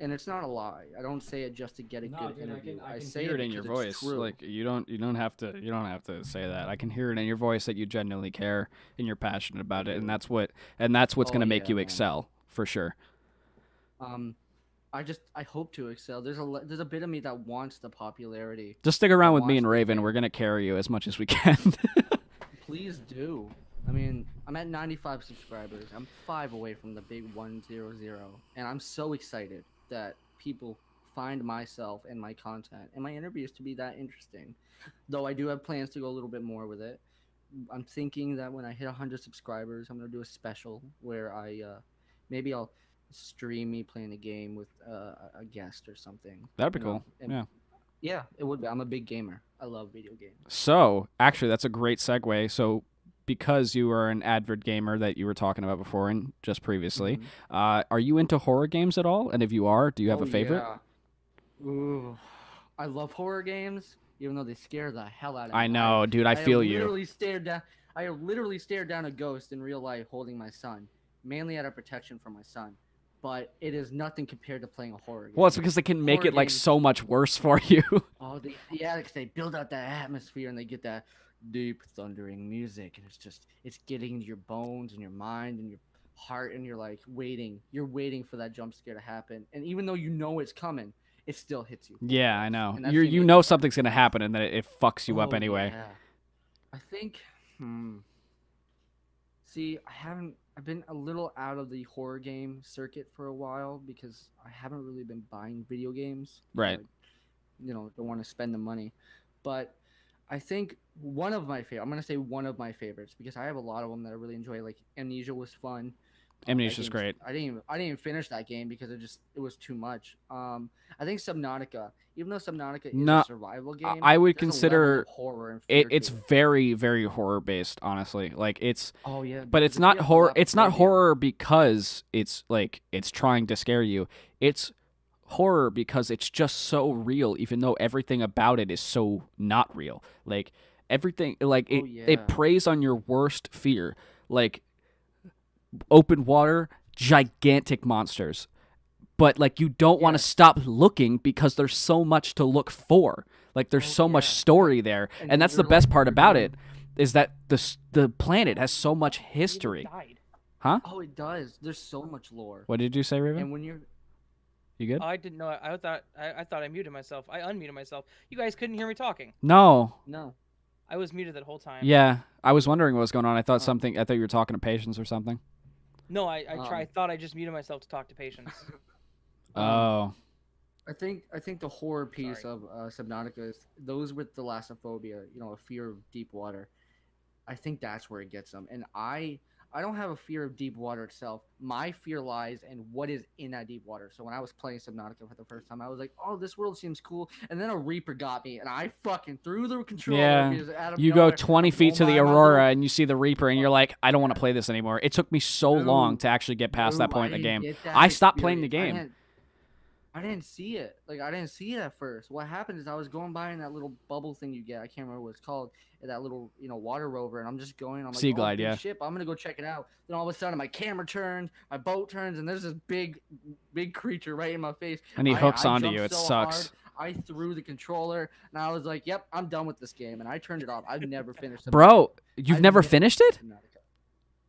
And it's not a lie. I don't say it just to get a good interview. I say Hear it it in your because it's voice. true. Like you don't have to say that. I can hear it in your voice that you genuinely care and you're passionate about it, and Do. that's what's Oh gonna make yeah, you man. excel for sure. Um, I hope to excel. There's a bit of me that wants the popularity, Just stick that around with me wants and the Raven. We're fame. gonna carry you as much as we can. Please do. I mean, I'm at 95 subscribers. I'm 5 away from the big 100, and I'm so excited that people find myself and my content and my interviews to be that interesting. Though I do have plans to go a little bit more with it. I'm thinking that when I hit 100 subscribers, I'm gonna do a special where maybe I'll stream me playing a game with a guest or something. That'd be cool. And Yeah. yeah, it would be. I'm a big gamer. I love video games. So actually, that's a great segue. So because you are an avid gamer that you were talking about before and just previously, Hmm. are you into horror games at all? And if you are, do you have Oh a favorite? yeah. Ooh, I love horror games, even though they scare the hell out of I me. know, dude. I I have feel you. literally stared down. I have literally stared down a ghost in real life holding my son, mainly out of protection for my son. But it is nothing compared to playing a horror Well, it's game. because they can make Horror it like games. so much worse for you. Oh, yeah, because they build out that atmosphere and they get that deep thundering music, and it's getting into your bones and your mind and your heart, and you're like you're waiting for that jump scare to happen, and even though you know it's coming, it still hits you full Yeah, I force, know. and that's the You amazing know part. something's gonna happen, and then it fucks you up Oh anyway. yeah, I think. See, I've been a little out of the horror game circuit for a while because I haven't really been buying video games. Right. Don't want to spend the money. But I think one of my favorite, I'm gonna say one of my favorites, because I have a lot of them that I really enjoy. Like Amnesia was fun. Amnesia's great. I didn't even finish that game because it was too much. I think Subnautica, even though Subnautica is No, a survival game, I would there's a level consider of horror and fear it's to it. very, very horror based, honestly. Like it's, Oh yeah, but because it's if you not have horror. It's not thalassophobia, horror because it's like it's trying to scare you. It's horror because it's just so real, even though everything about it is so not real. Like everything, like oh it yeah, preys on your worst fear. Like open water, gigantic monsters. But like you don't want to yes, stop looking because there's so much to look for. Like there's oh so much yeah, story there, and that's the you're like best part you're about doing. it is that the planet has so much He just history. died. Huh? Oh, it does. There's so much lore, What did you say, Raven? and when you're You good? Oh, I didn't know. I thought I muted myself. I unmuted myself. You guys couldn't hear me talking. No. no, I was muted that whole time. Yeah, I was wondering what was going on. I thought Oh. something. I thought you were talking to Patience or something. No, I Um, thought I just muted myself to talk to Patience. Oh, I think the horror piece Sorry. of Subnautica is those with thalassophobia, a fear of deep water. I think that's where it gets them. And I don't have a fear of deep water itself. My fear lies in what is in that deep water. So when I was playing Subnautica for the first time, I was like, "Oh, this world seems cool." And then a Reaper got me, and I fucking threw the controller yeah. because out of You go nowhere, 20 I'm feet going to the by my Aurora little- and you see the Reaper, and you're like, I don't want to play this anymore. It took me so long No, to actually get past that no, point I in the didn't game. get that I stopped playing the experience. game. I didn't see it. Like I didn't see it at first. What happened is I was going by in that little bubble thing you get. I can't remember what it's called. That little water rover, and I'm just going. I'm like, Sea oh, Glide, big yeah. ship. I'm gonna go check it out. Then all of a sudden, my camera turns, my boat turns, and there's this big creature right in my face. And he hooks I onto jumped you. It so sucks. hard, I threw the controller, and I was like, "Yep, I'm done with this game," and I turned it off. I've never finished it. Bro, you've I've never ne- finished it?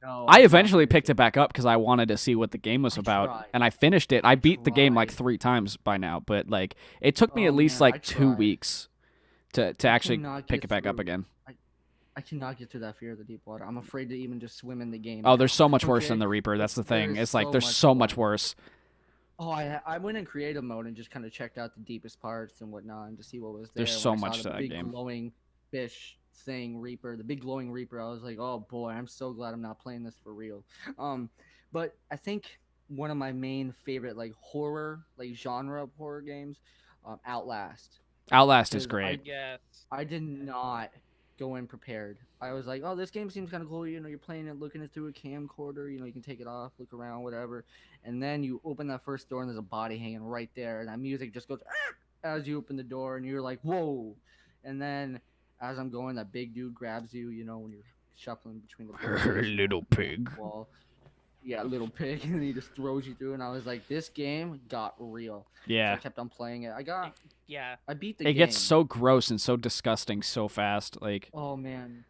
No, I have not eventually finished picked it back up because I wanted to see what the game was I about, tried. and I finished it. I beat the game like tried. 3 times by now, but like it took me Oh at least man, I like 2 tried. weeks to I actually cannot pick get it back up through. again. I cannot get through that fear of the deep water. I'm afraid to even just swim in the game. Oh, there's so much worse Okay? than the Reaper. That's the thing. There's It's like so there's much so much more. worse. Oh, I went in creative mode and just kind of checked out the deepest parts and whatnot, and to see what was there. There's When so I saw much the to that big game. glowing fish thing, Reaper, the big glowing Reaper. I was like, oh boy, I'm so glad I'm not playing this for real. But I think one of my main favorite horror genre of horror games, Outlast. Outlast is Because great. Yes. I did not go in prepared. I was like, oh, this game seems kind of cool. You're playing it, looking it through a camcorder. You can take it off, look around, whatever. And then you open that first door, and there's a body hanging right there. And that music just goes as you open the door, and you're like, whoa. And then as I'm going, that big dude grabs you, when you're shuffling between the doors. Little pig. Wall. Yeah, little pig, and he just throws you through. And I was like, this game got real. So Yeah. I kept on playing it. Yeah. I beat the It game. gets so gross and so disgusting so fast. Like Oh man,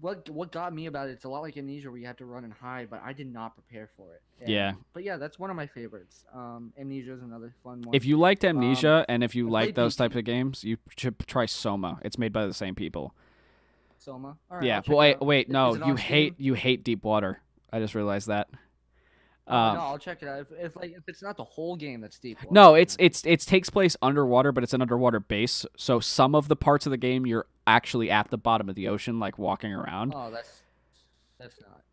what got me about it? It's a lot like Amnesia, where you have to run and hide, but I did not prepare for it. Yeah. But yeah, that's one of my favorites. Amnesia is another fun one. if you liked Amnesia and if you I like played those PT. types of games, you should try Soma. It's made by the same people. Soma. All right, Yeah, I'll but check it wait, out. wait, Is no, it you on hate Steam? deep water. I just realized that. No, I'll check it out. If it's not the whole game that's deep. No, water, it takes place underwater, but it's an underwater base. So some of the parts of the game you're actually at the bottom of the ocean, like walking around. Oh, that's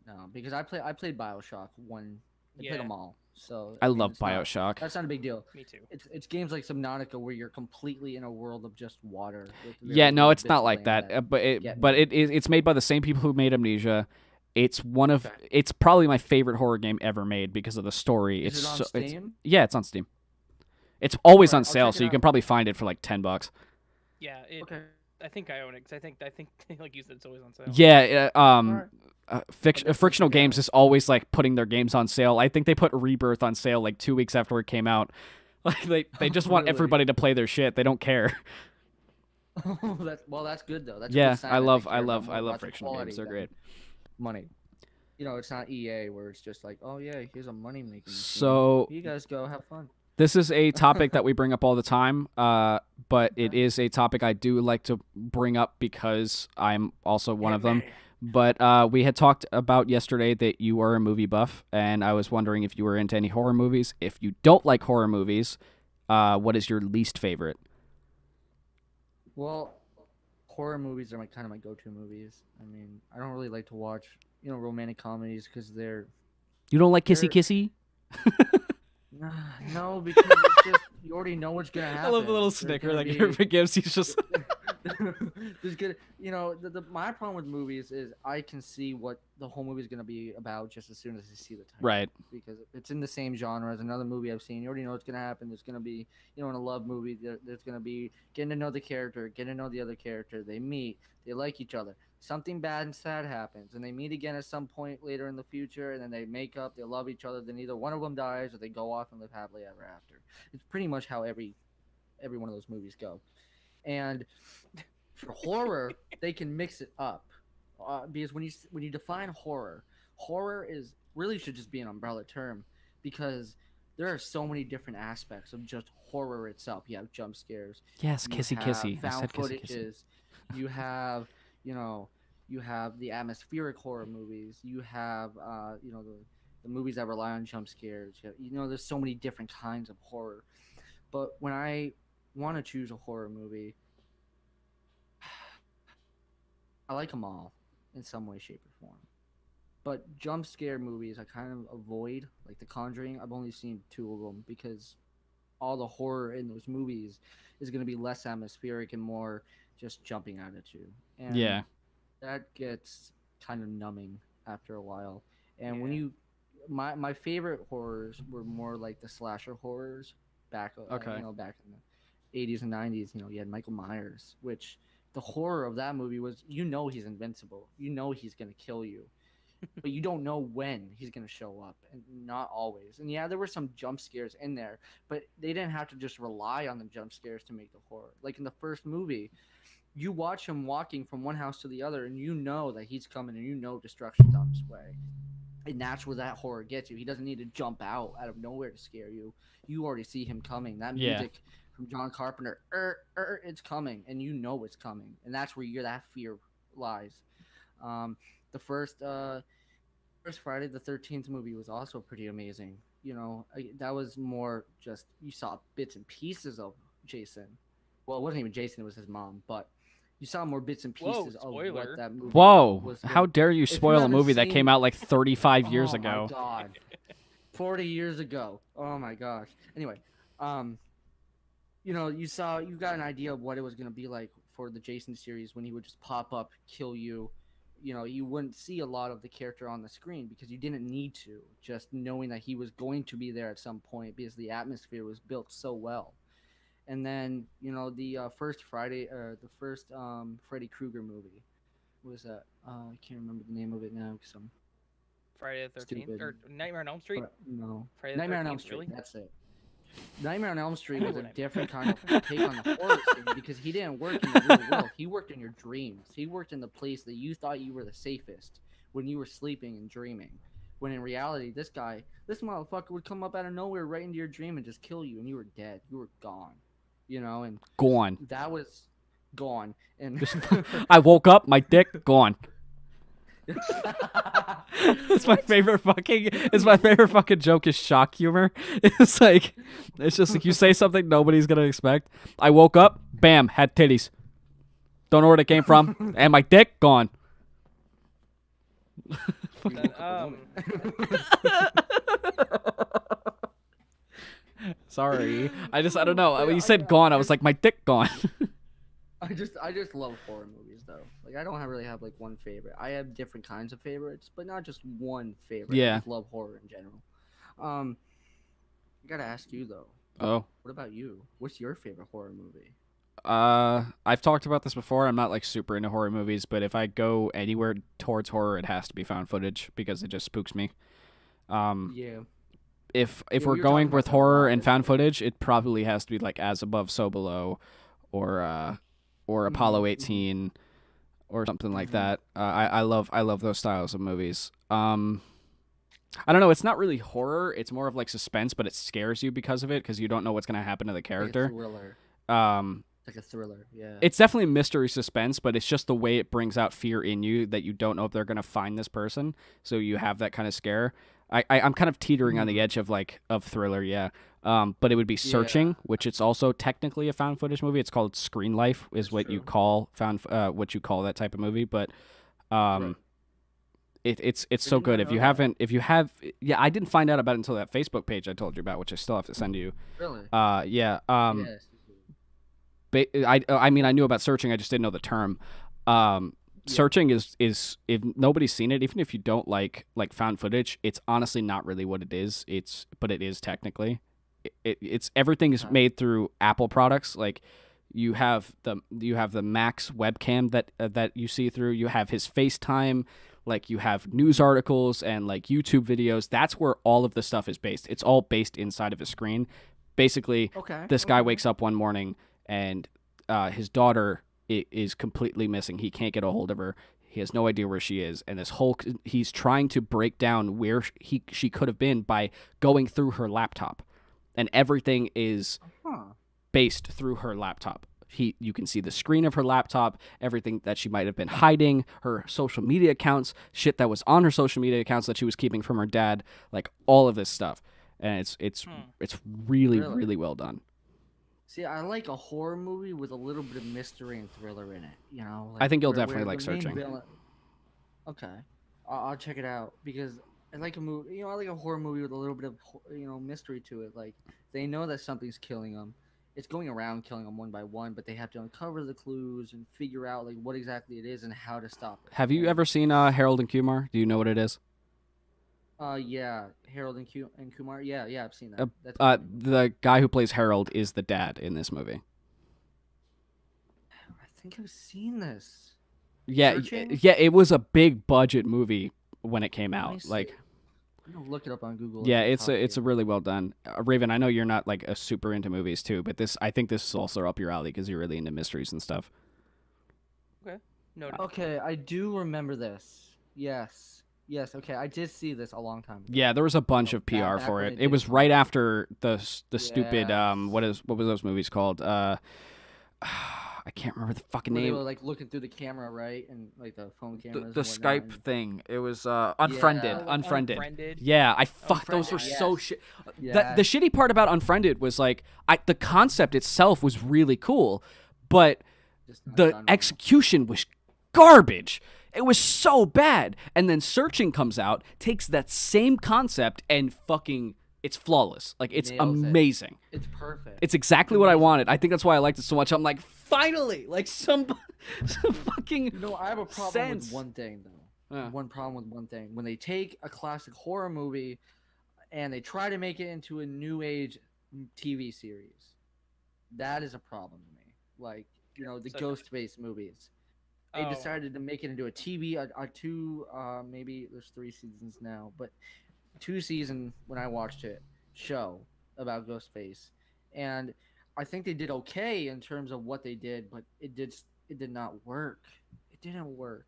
not because I played BioShock 1. I played Yeah. them all. So I mean, love it's not- BioShock. That's not a big deal. Me too. It's games like Subnautica where you're completely in a world of just water. With Yeah, very no, little it's bits not of like land that. But get me. it's made by the same people who made Amnesia. It's one of Okay. it's probably my favorite horror game ever made because of the story. Is It's it on so Steam? yeah, it's on Steam. It's always Alright, on I'll sale, check so it you can out. probably find it for like $10. Yeah. Okay. I think I own it because I think like you said, it's always on sale. Yeah, Alright. Frictional check it Games out. is always like putting their games on sale. I think they put Rebirth on sale like 2 weeks after it came out. Like they just want Really? everybody to play their shit. They don't care. That's good though. That's a Yeah, good sign I that they love care about more about the frictional games. quality They're than great. Money. It's not EA where it's just like, oh yeah, here's a money making. So you guys go have fun. this is a topic that we bring up all the time, but it is a topic I do like to bring up because I'm also one of them. But we had talked about yesterday that you are a movie buff, and I was wondering if you were into any horror movies. If you don't like horror movies, what is your least favorite? Well, horror movies are kind of my go-to movies. I mean, I don't really like to watch romantic comedies because they're You don't like They're- kissy? No, because it's just you already know what's gonna happen. I love the little There's snicker gonna that be- Griffin gives. He's just There's good, my problem with movies is I can see what the whole movie is gonna be about just as soon as I see the title. right. Because it's in the same genre as another movie I've seen. You already know what's gonna happen. There's gonna be, in a love movie, there's gonna be getting to know the character, getting to know the other character. They meet, they like each other. Something bad and sad happens, and they meet again at some point later in the future, and then they make up, they love each other. Then either one of them dies, or they go off and live happily ever after. It's pretty much how every one of those movies go. And for horror, they can mix it up, because when you define horror, horror is really should just be an umbrella term, because there are so many different aspects of just horror itself. You have jump scares. Yes, You kissy have kissy. I found said kissy kissy. footages. You have, you have the atmospheric horror movies. You have, the movies that rely on jump scares. There's so many different kinds of horror. But when I want to choose a horror movie, I like them all in some way, shape, or form. But jump scare movies, I kind of avoid, like The Conjuring. I've only seen 2 of them because all the horror in those movies is going to be less atmospheric and more just jumping at it too. And Yeah. that gets kind of numbing after a while. And when Yeah. my favorite horrors were more like the slasher horrors back, Okay. back in the 80s and 90s. You had Michael Myers, which the horror of that movie was, he's invincible. He's going to kill you. But you don't know when he's going to show up, and not always. And yeah, there were some jump scares in there, but they didn't have to just rely on the jump scares to make the horror. Like in the first movie, you watch him walking from one house to the other, and you know that he's coming, and destruction's on his way. And that's where that horror gets you. He doesn't need to jump out of nowhere to scare you. You already see him coming. That music from John Carpenter, it's coming, and you know it's coming. And that's where that fear lies. The first Friday the 13th movie was also pretty amazing. That was more just, you saw bits and pieces of Jason. Well, it wasn't even Jason, it was his mom, but you saw more bits and pieces of what that movie was. How dare you spoil a movie that came out like 35 years ago? Oh my god. 40 years ago. Oh my gosh. Anyway, you got an idea of what it was going to be like for the Jason series when he would just pop up, kill you. You wouldn't see a lot of the character on the screen because you didn't need to, just knowing that he was going to be there at some point because the atmosphere was built so well. And then, the first Freddy Krueger movie was that, I can't remember the name of it now because I'm Friday the 13th stupid. or Nightmare on Elm Street. No, Friday the Nightmare on 13th, Elm Street. really? That's it. Nightmare on Elm Street I know was a what I mean. different kind of take on the horror thing because he didn't work in the real world. He worked in your dreams. He worked in the place that you thought you were the safest when you were sleeping and dreaming. When in reality, this motherfucker would come up out of nowhere right into your dream and just kill you, and you were dead. You were gone. And Gone. that was gone. And I woke up, my dick gone. It's my favorite fucking joke is shock humor. It's just like you say something nobody's gonna expect. I woke up, bam, had titties. Don't know where they came from, and my dick gone. Sorry, I don't know. When you said gone, I was like, my dick gone. I just love horror movies though. Like I don't really have like one favorite. I have different kinds of favorites, but not just one favorite. Yeah. I just love horror in general. I gotta ask you though. Oh. What about you? What's your favorite horror movie? I've talked about this before. I'm not like super into horror movies, but if I go anywhere towards horror, it has to be found footage because it just spooks me. Yeah. If we we're were going talking with about that a horror lot and found yesterday. footage, it probably has to be like As Above, So Below, or Apollo 18, or something like that. I love those styles of movies. I don't know. It's not really horror. It's more of like suspense, but it scares you because of it, because you don't know what's gonna happen to the character. Like a thriller. Like a thriller. Yeah. It's definitely mystery suspense, but it's just the way it brings out fear in you that you don't know if they're gonna find this person, so you have that kind of scare. I'm kind of teetering on the edge of thriller, yeah. But it would be Searching, which it's also technically a found footage movie. It's called Screen Life, is That's what true. you call what you call that type of movie. But Right. I so did good. not If know you that. haven't, if you have, yeah, I didn't find out about it until that Facebook page I told you about, which I still have to send you. Really? Yeah. Yes. I mean, I knew about searching, I just didn't know the term. Um, Yeah. Searching is if nobody's seen it, even if you don't like found footage, it's honestly not really what it is. But it is technically. It's everything is Okay. made through Apple products. Like you have the Max webcam that you see through. You have his FaceTime. Like you have news articles and like YouTube videos. That's where all of the stuff is based. It's all based inside of a screen. Basically, Okay. this guy Okay. wakes up one morning and his daughter is completely missing. He can't get a hold of her. He has no idea where she is, and he's trying to break down where she could have been by going through her laptop, and everything is Huh. based through her laptop. You can see the screen of her laptop, everything that she might have been hiding, her social media accounts, shit that was on her social media accounts that she was keeping from her dad, like all of this stuff, and it's really Really? really well done. See, I like a horror movie with a little bit of mystery and thriller in it. You know, I think you'll where definitely like the main Searching. villain. Okay, I'll check it out because I like a movie. You know, I like a horror movie with a little bit of mystery to it. Like they know that something's killing them. It's going around killing them one by one, but they have to uncover the clues and figure out like what exactly it is and how to stop it. Have you And, ever seen Harold and Kumar? Do you know what it is? Yeah, Harold and Kumar. Yeah, I've seen that. Uh, That's a funny movie. The guy who plays Harold is the dad in this movie. I think I've seen this. Yeah, Searching? yeah, it was a big budget movie when it came Let me out. see. Like, I'm gonna look it up on Google. yeah, as a it's a really well done. Raven, I know you're not like a super into movies too, but I think this is also up your alley because you're really into mysteries and stuff. Noted. Okay, I do remember this. Yes. Okay, I did see this a long time ago. Yeah, there was a bunch of PR back for when it. it It did was come right out. after the stupid Yes. what was those movies called? I can't remember the fucking Where they name. were like looking through the camera, right, and like the phone The cameras. the and whatnot, Skype and- thing. It was Unfriended. Yeah. Unfriended. Unfriended. Yeah, I fuck those were Unfriended, so yes. shit. The Yes. shitty part about Unfriended was like the concept itself was really cool, but Just not the done well. execution was garbage. It was so bad. And then Searching comes out, takes that same concept and fucking it's flawless. Like it's Nails it. amazing. It's perfect. It's exactly what I wanted. I think that's why I liked it so much. I'm like, finally, like some fucking No, I have a problem sense. with one thing though. Yeah. One problem with one thing. When they take a classic horror movie and they try to make it into a new age TV series, that is a problem to me. Like, the Such- Ghostface movies. They Oh. decided to make it into a TV, two, maybe there's 3 seasons now, but 2 season when I watched it show about Ghostface, and I think they did okay in terms of what they did, but it did not work. It didn't work.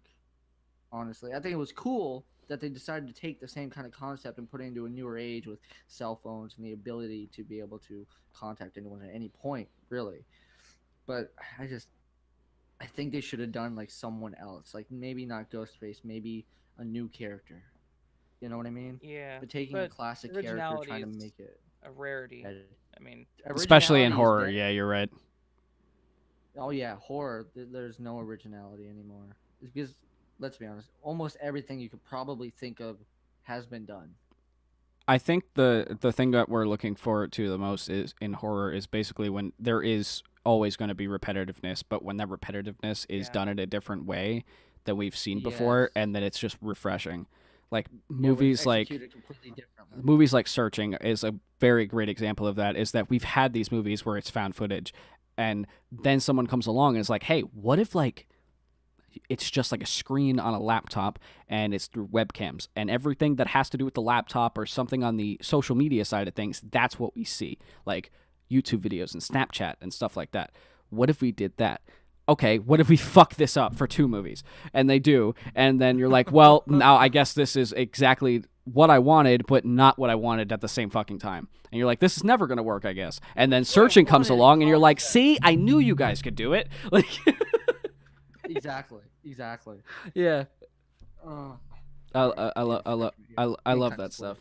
Honestly, I think it was cool that they decided to take the same kind of concept and put it into a newer age with cell phones and the ability to be able to contact anyone at any point, really. But I think they should have done like someone else, like maybe not Ghostface, maybe a new character. You know what I mean? Yeah. But taking a but classic character originality trying to is make it a rarity. better. I mean, especially in Originality is horror. dead. Yeah, you're right. Oh yeah, horror. There's no originality anymore. It's because let's be honest, almost everything you could probably think of has been done. I think the thing that we're looking forward to the most is in horror is basically when there is always going to be repetitiveness, but when that repetitiveness is Yeah. done in a different way than we've seen before, Yes. and then it's just refreshing. Like Yeah, when it's movies like executed completely differently. movies like Searching is a very great example of that. Is that we've had these movies where it's found footage, and then someone comes along and is like, "Hey, what if like it's just like a screen on a laptop and it's through webcams and everything that has to do with the laptop or something on the social media side of things, that's what we see, like YouTube videos and Snapchat and stuff like that. What if we did that? Okay, what if we fuck this up for 2 movies?" And they do, and then you're like, well, now I guess this is exactly what I wanted, but not what I wanted at the same fucking time. And you're like, this is never gonna work, I guess. And then Searching comes wanted along, and you're like, concept. see, I knew you guys could do it. Like, Exactly. yeah. Oh, I love that stuff.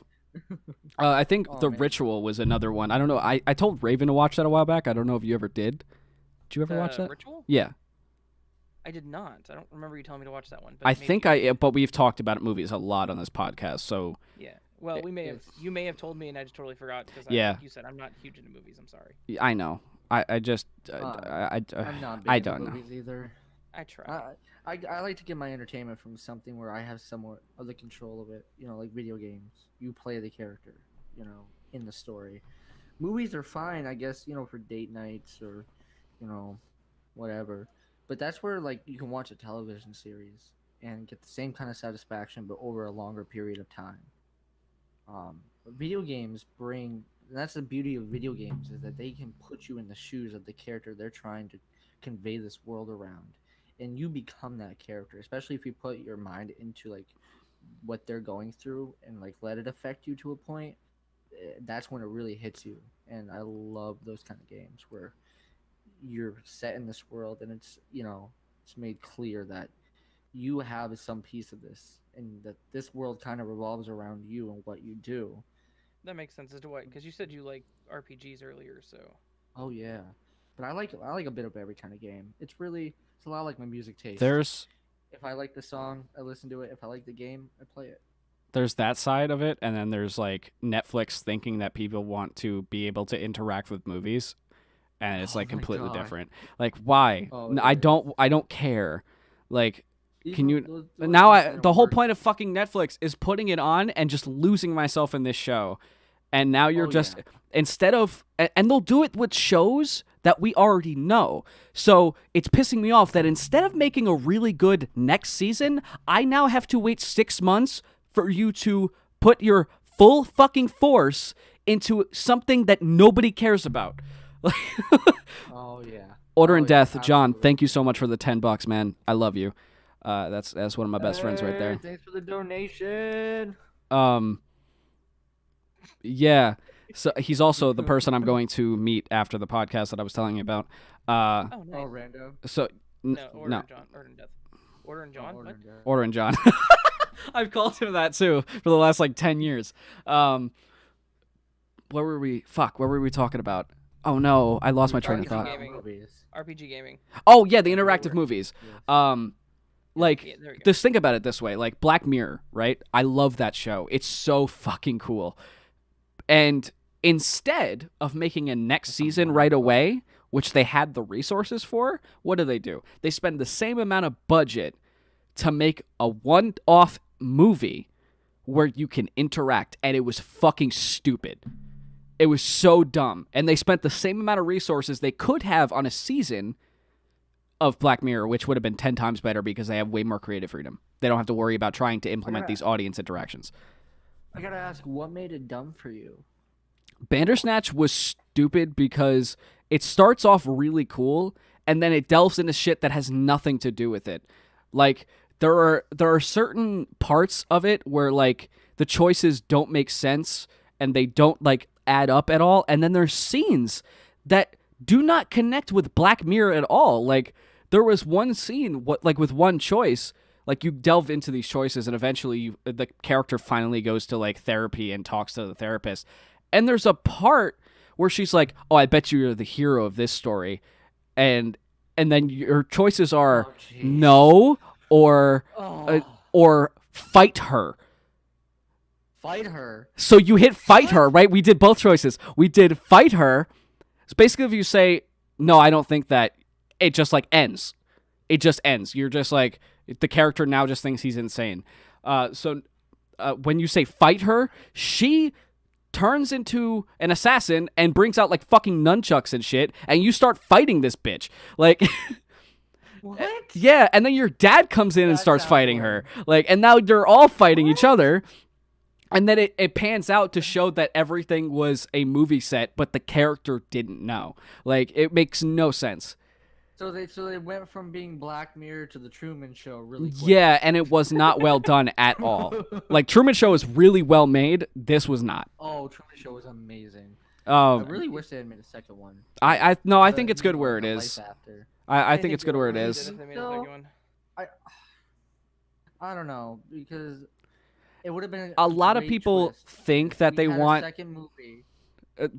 I think Oh, The man. Ritual was another one. I don't know. I told Raven to watch that a while back. I don't know if you ever did. Did you ever watch that? Ritual? Yeah. I did not. I don't remember you telling me to watch that one. But I maybe think but we've talked about movies a lot on this podcast, so Yeah. Well, we may have. It's- You may have told me, and I just totally forgot because, Yeah. like you said, I'm not huge into movies. I'm sorry. I know. I just I'm not big I into don't know. movies either. I try. I like to get my entertainment from something where I have somewhat of the control of it. You know, like video games. You play the character, you know, in the story. Movies are fine, I guess, you know, for date nights or, you know, whatever. But that's where like you can watch a television series and get the same kind of satisfaction, but over a longer period of time. Video games bring. That's the beauty of video games is that they can put you in the shoes of the character they're trying to convey this world around, and you become that character. Especially if you put your mind into like what they're going through and like let it affect you to a point. That's when it really hits you, and I love those kind of games where you're set in this world and it's it's made clear that you have some piece of this and that this world kind of revolves around you and what you do. That makes sense as to why, because you said you like RPGs earlier, so. Oh yeah, but I like a bit of every kind of game. It's a lot like my music taste. There's If I like the song, I listen to it. If I like the game, I play it. there's that side of it, and then there's like Netflix thinking that people want to be able to interact with movies, and it's Oh like my completely God. different. Like why? Oh, I yeah. don't care. Like can you Those now things I kinda the whole work. point of fucking Netflix is putting it on and just losing myself in this show. And now you're Oh, just yeah. instead of and they'll do it with shows that we already know. So it's pissing me off that instead of making a really good next season, I now have to wait 6 months for you to put your full fucking force into something that nobody cares about. Oh yeah. Order Oh, in yeah, Death, John, absolutely. thank you so much for the $10, man. I love you. That's one of my best friends right Hey, there. Thanks for the donation. Um, yeah. So he's also the person I'm going to meet after the podcast that I was telling you about. Oh, Oh, nice. random. So No, Order no, in John. Order in Death. Order in John. Order What? in Death. Order in John. I've called him that too for the last like 10 years. What were we? Fuck. What were we talking about? Oh no, I lost my train of RPG thought. gaming. Movies. RPG gaming. Oh yeah, the Yeah, interactive we're- movies. Yes. Like Yeah, there we go. just think about it this way, like Black Mirror, right? I love that show. It's so fucking cool. And instead of making a next season right away, which they had the resources for, what do? They spend the same amount of budget to make a one-off movie where you can interact, and it was fucking stupid. It was so dumb. And they spent the same amount of resources they could have on a season of Black Mirror, which would have been 10 times better because they have way more creative freedom. They don't have to worry about trying to implement these audience interactions. I gotta ask, what made it dumb for you? Bandersnatch was stupid because it starts off really cool and then it delves into shit that has nothing to do with it. Like there are certain parts of it where like the choices don't make sense and they don't like add up at all, and then there's scenes that do not connect with Black Mirror at all. Like there was one scene with one choice, like you delve into these choices and eventually the character finally goes to like therapy and talks to the therapist. And there's a part where she's like, "Oh, I bet you're the hero of this story," and then your choices are Oh, jeez. no Oh, or fight her. fight her. So you hit fight her, right? We did both choices. We did fight her. So basically, if you say no, I don't think that, it just like ends. It just ends. You're just like the character now just thinks he's insane. So when you say fight her, she turns into an assassin and brings out like fucking nunchucks and shit, and you start fighting this bitch. Like, What? yeah, and then your dad comes in and That starts sounds fighting weird. her. Like, and now they're all fighting each other. And then it pans out to show that everything was a movie set, but the character didn't know. Like, it makes no sense. So they went from being Black Mirror to the Truman Show really quick. Yeah, and it was not well done at all. Like, Truman Show is really well made. This was not. Oh, Truman Show was amazing. I Um, really wish they had made a second one. I The- think it's you good know, where it the is. life after. I think it's good where it They is. did if they made a No. second one. I don't know because it would have been A lot of great people twist think if that we they had a want. second movie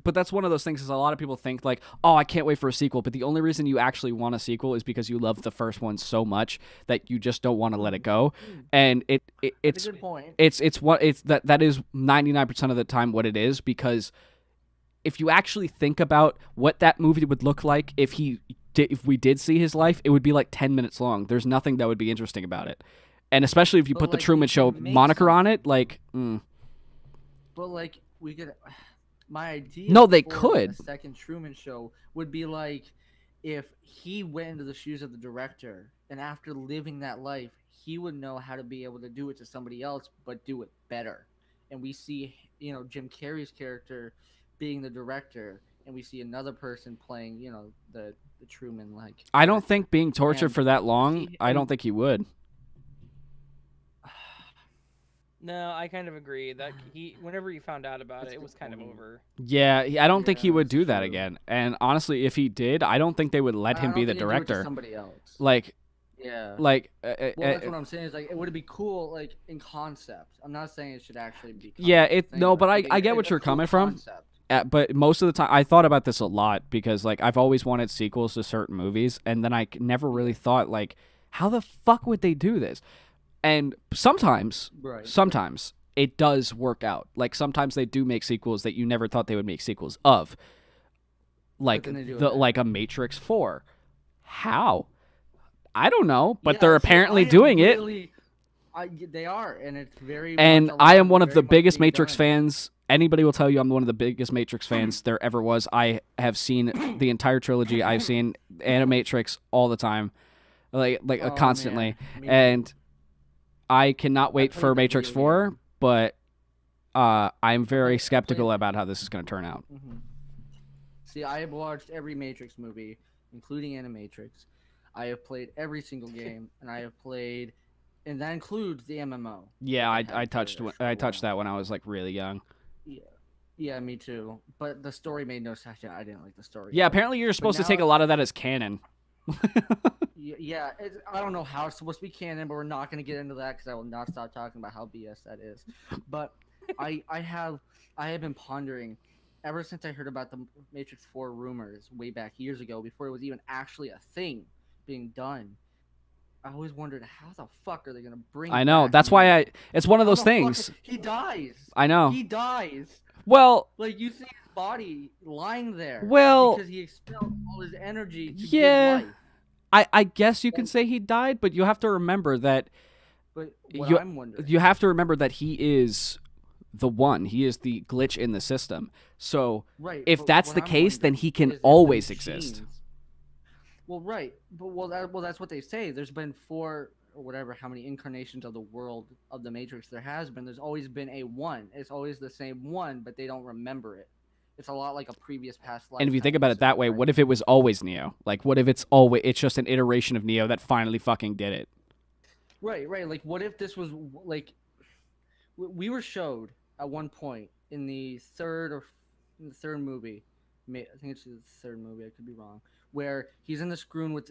but that's one of those things is a lot of people think like, oh, I can't wait for a sequel. But the only reason you actually want a sequel is because you love the first one so much that you just don't want to let it go. And That's a good point. that is 99% of the time what it is, because if you actually think about what that movie would look like if we did see his life, it would be like 10 minutes long. There's nothing that would be interesting about it. And especially if you But, put the like, Truman you Show can make moniker on something. it, like, But like we could, my idea. No, they for, like, could. a second Truman Show would be like if he went into the shoes of the director, and after living that life, he would know how to be able to do it to somebody else, but do it better. And we see, Jim Carrey's character being the director, and we see another person playing, the Truman like. I don't think being tortured And for that long, I don't and- think he would. No, I kind of agree that whenever he found out about That's it, a it good was kind of point. over. Yeah, I don't think he Yeah, would that's do that true. again. And honestly, if he did, I don't think they would let I him don't be the think they'd do it to director. somebody else. Like, Yeah. like, Well, that's what I'm saying. Is like it would be cool, like in concept. I'm not saying it should actually be. Yeah, a thing, no, but think I get it's what a you're cool coming from. concept. But most of the time, I thought about this a lot because like I've always wanted sequels to certain movies, and then I never really thought like, how the fuck would they do this? And sometimes it does work out. Like sometimes they do make sequels that you never thought they would make sequels of, like then they do it like a Matrix 4. How? I don't know, but Yeah, they're see, apparently I am doing it. really- they are, and it's very. And much I am alive, one of very the much biggest being Matrix done. fans. Anybody will tell you I'm one of the biggest Matrix fans there ever was. I have seen the entire trilogy. I've seen Animatrix all the time, like Oh, constantly, man. Me and I cannot wait played for the Matrix video 4. But I'm very I skeptical played- about how this is going to turn out. Mhm. See, I have watched every Matrix movie, including Animatrix. I have played every single game, and I have played, and that includes the MMO. Yeah, that they I had touched for a I short touched while. that when I was like really young. Yeah, me too. But the story made no sense. I didn't like the story. Yeah, at all. apparently you're supposed to now take a lot of that as canon. Yeah, I don't know how it's supposed to be canon, but we're not going to get into that because I will not stop talking about how BS that is. But I have been pondering ever since I heard about the Matrix 4 rumors way back years ago, before it was even actually a thing being done. I always wondered, how the fuck are they going to bring? I know. back That's why Neo? it's one of How those the fuck- things. He dies. I know. He dies. Well, Like you see his body lying there. Well, because he expelled all his energy to yeah. give life. I guess you can say he died, but you have to remember that But what You- I'm wondering, you have to remember that he is the one. He is the glitch in the system. So right? if but that's what the I'm case, then wondering he can is if the always exist. machines- Well, right, but that's what they say. There's been 4 or whatever, how many incarnations of the world of the Matrix there has been. There's always been a one. It's always the same one, but they don't remember it. It's a lot like a previous past life. And if you type think of about it that system, way, right? what if it was always Neo? Like, what if it's just an iteration of Neo that finally fucking did it? Right. Like, what if this was like we were showed at one point in the third movie. I think it's the third movie. I could be wrong. Where he's in the screen with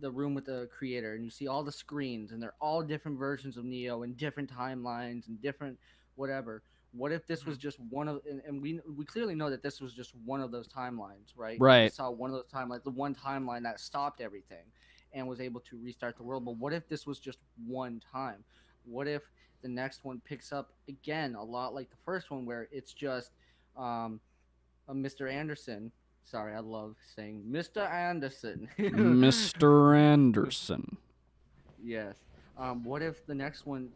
the room with the creator, and you see all the screens, and they're all different versions of Neo and different timelines and different whatever. What if this was just one of, and we clearly know that this was just one of those timelines, right? Right. We saw one of those timelines, the one timeline that stopped everything and was able to restart the world. But what if this was just one time? What if the next one picks up again a lot like the first one, where it's just a Mr. Anderson. Sorry, I love saying Mr. Anderson. Mr. Anderson. Yes. What if the next one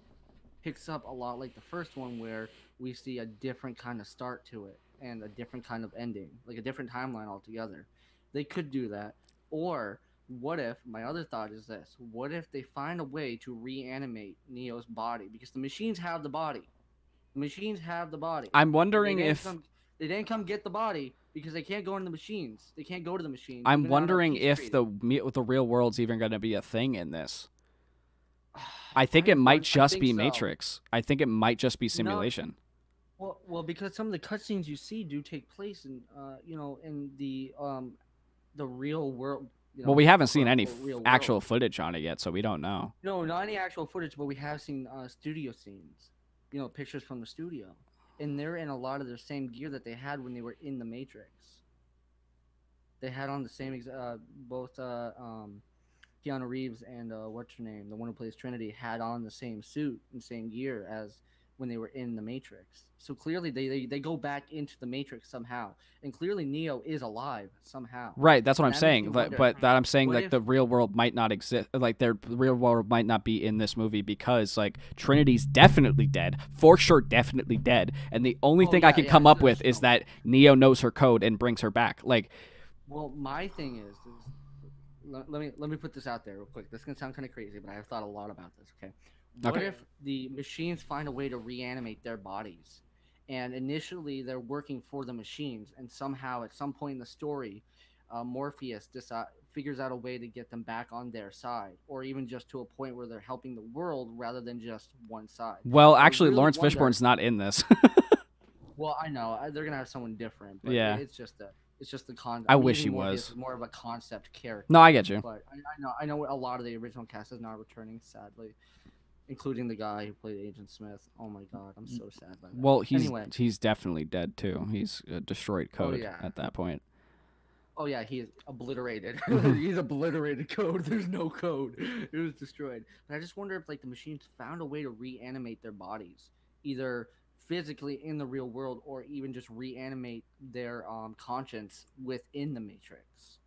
picks up a lot like the first one, where we see a different kind of start to it and a different kind of ending, like a different timeline altogether? They could do that. Or what if, my other thought is this, what if they find a way to reanimate Neo's body? Because the machines have the body. The machines have the body. I'm wondering They didn't if they didn't come get the body because they can't go in the machines. They can't go to the machines. I'm even on a wondering peace if treaty. the real world's even going to be a thing in this. I think it might just be so. Matrix. I think it might just be simulation. Well, because some of the cutscenes you see do take place in, in the real world. Well, we haven't seen any quote-unquote real world. actual footage on it yet, so we don't know. No, not any actual footage, but we have seen studio scenes. Pictures from the studio. and they're in a lot of their same gear that they had when they were in the Matrix. They had on the same both Keanu Reeves and what's her name, the one who plays Trinity, had on the same suit and same gear as when they were in the Matrix. So clearly they go back into the Matrix somehow, and clearly Neo is alive somehow. Right, that's what And I'm that makes saying. me But wonder, that I'm saying what like if- the real world might not exist. Like their real world might not be in this movie because like Trinity's definitely dead, for sure, definitely dead. And the only Oh, thing I yeah, can yeah, come up there's with is no- that Neo knows her code and brings her back. Like, Well, my thing is let me put this out there real quick. This can sound kind of crazy, but I have thought a lot about this. Okay, what Okay. if the machines find a way to reanimate their bodies, and initially they're working for the machines, and somehow at some point in the story, Morpheus figures out a way to get them back on their side, or even just to a point where they're helping the world rather than just one side. well, I actually, really Lawrence wonder- Fishburne's not in this. Well, I know they're gonna have someone different, but Yeah. it's just the con. I I'm wish using he Morpheus was. as more of a concept character. No, I get you. But I know a lot of the original cast is not returning, sadly, including the guy who played Agent Smith. Oh my god, I'm so sad by that. Well, Anyway. he's definitely dead too. He's destroyed code yeah. at that point. Oh yeah, he is obliterated. He's obliterated code. There's no code. It was destroyed. But I just wonder if like the machines found a way to reanimate their bodies, either physically in the real world or even just reanimate their conscience within the Matrix,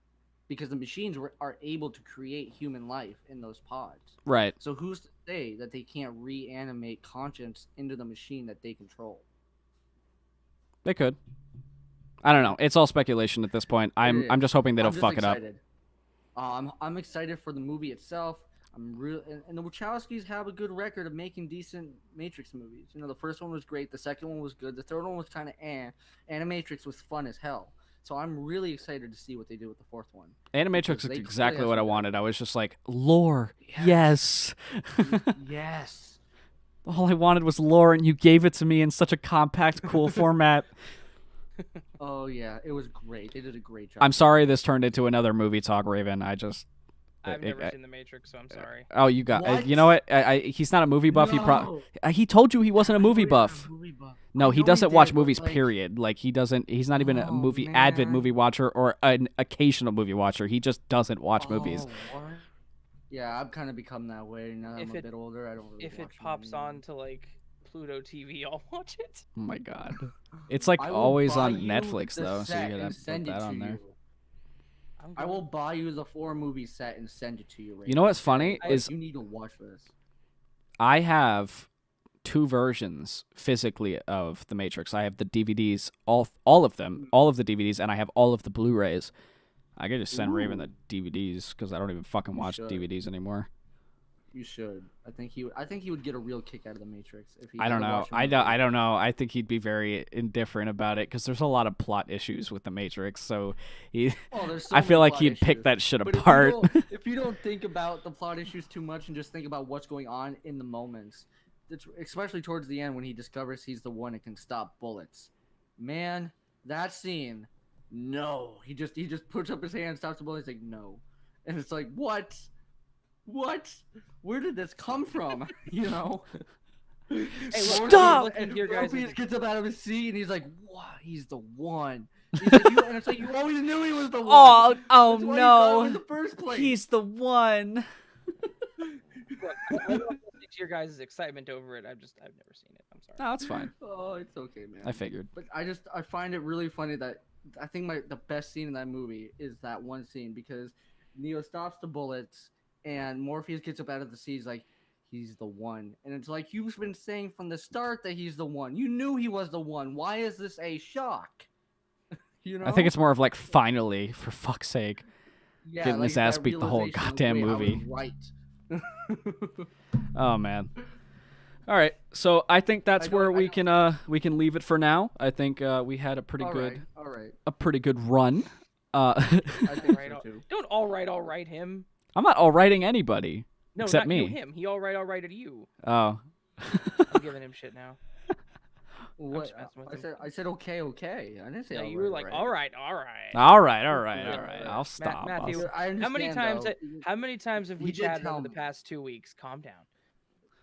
because the machines are able to create human life in those pods. Right. So who's to say that they can't reanimate conscience into the machine that they control? They could. I don't know. It's all speculation at this point. I'm just hoping they I'm don't just fuck it up. excited. I'm excited for the movie itself. I'm real, and the Wachowskis have a good record of making decent Matrix movies. You know, the first one was great, the second one was good, the third one was kind of Animatrix was fun as hell. So I'm really excited to see what they do with the fourth one. Animatrix Because is they exactly clearly what I have some wanted. I was just like, lore, yes. Yes. All I wanted was lore, and you gave it to me in such a compact, cool format. Oh yeah, it was great. They did a great job. I'm sorry this turned into another movie talk, Raven. I just... I've never seen The Matrix, so I'm sorry. Oh, you got... What? you know what? He's not a movie buff. No. He told you he wasn't a movie buff. No, I he know doesn't did, watch but, movies, like, period. Like, he's not even a Oh, avid man. movie watcher or an occasional movie watcher. He just doesn't watch movies. What? Yeah, I've kind of become that way now that If I'm a it- bit older. I don't really If it watch them pops anymore. on to like Pluto TV, I'll watch it. Oh my god. It's like I will always buy on you Netflix, the though, so set you and gotta put send it that to on there. you. I will buy you the 4-movie set and send it to you. Right You know what's funny I- is you need to watch this. I have 2 versions physically of The Matrix. I have the DVDs, all of them, all of the DVDs, and I have all of the Blu-rays. I could just send Raven the DVDs because I don't even fucking You watch should. DVDs anymore. You should. I think he would get a real kick out of the Matrix if he. I don't had to know. watch it I don't know. I think he'd be very indifferent about it because there's a lot of plot issues with The Matrix. So he, Oh, there's so I feel many like plot he'd pick issues. that shit But apart. if you don't think about the plot issues too much and just think about what's going on in the moments, especially towards the end when he discovers he's the one that can stop bullets, man, that scene. No, he just puts up his hand, stops the bullet. He's like, no, and it's like, what? Where did this come from? You know. Hey, Stop! listen And here, guys. Morpheus gets up out of his seat and he's like, "What? He's the one." He's like, and it's like you always knew he was the one. oh That's why you got him in the first place. He's the one. I don't to your guys' excitement over it. I've never seen it. I'm sorry. No, that's fine. Oh, it's okay, man. I figured. But I find it really funny that I think the best scene in that movie is that one scene because Neo stops the bullets and Morpheus gets up out of the seat. He's like, he's the one, and it's like you've been saying from the start that he's the one. You knew he was the one. Why is this a shock? You know. I think it's more of like, finally, for fuck's sake. Yeah, getting his ass that beat the whole realization of, goddamn wait, I was movie. Right. Oh man. All right, so I think that's I know- where I we know. can leave it for now. I think we had a pretty All good right. run. I think Right, so too. Don't all right him. I'm not all writing anybody. No, Except not you, me. him. He all righted you. Oh. I'm giving him shit now. What? just messing with him. I said okay. I didn't say. No, all you were right, like, right. all right. All right. Yeah. I'll stop. Matthew, I How many understand, times? though. How many times have He we did chatted tell over the me. past 2 weeks? Calm down.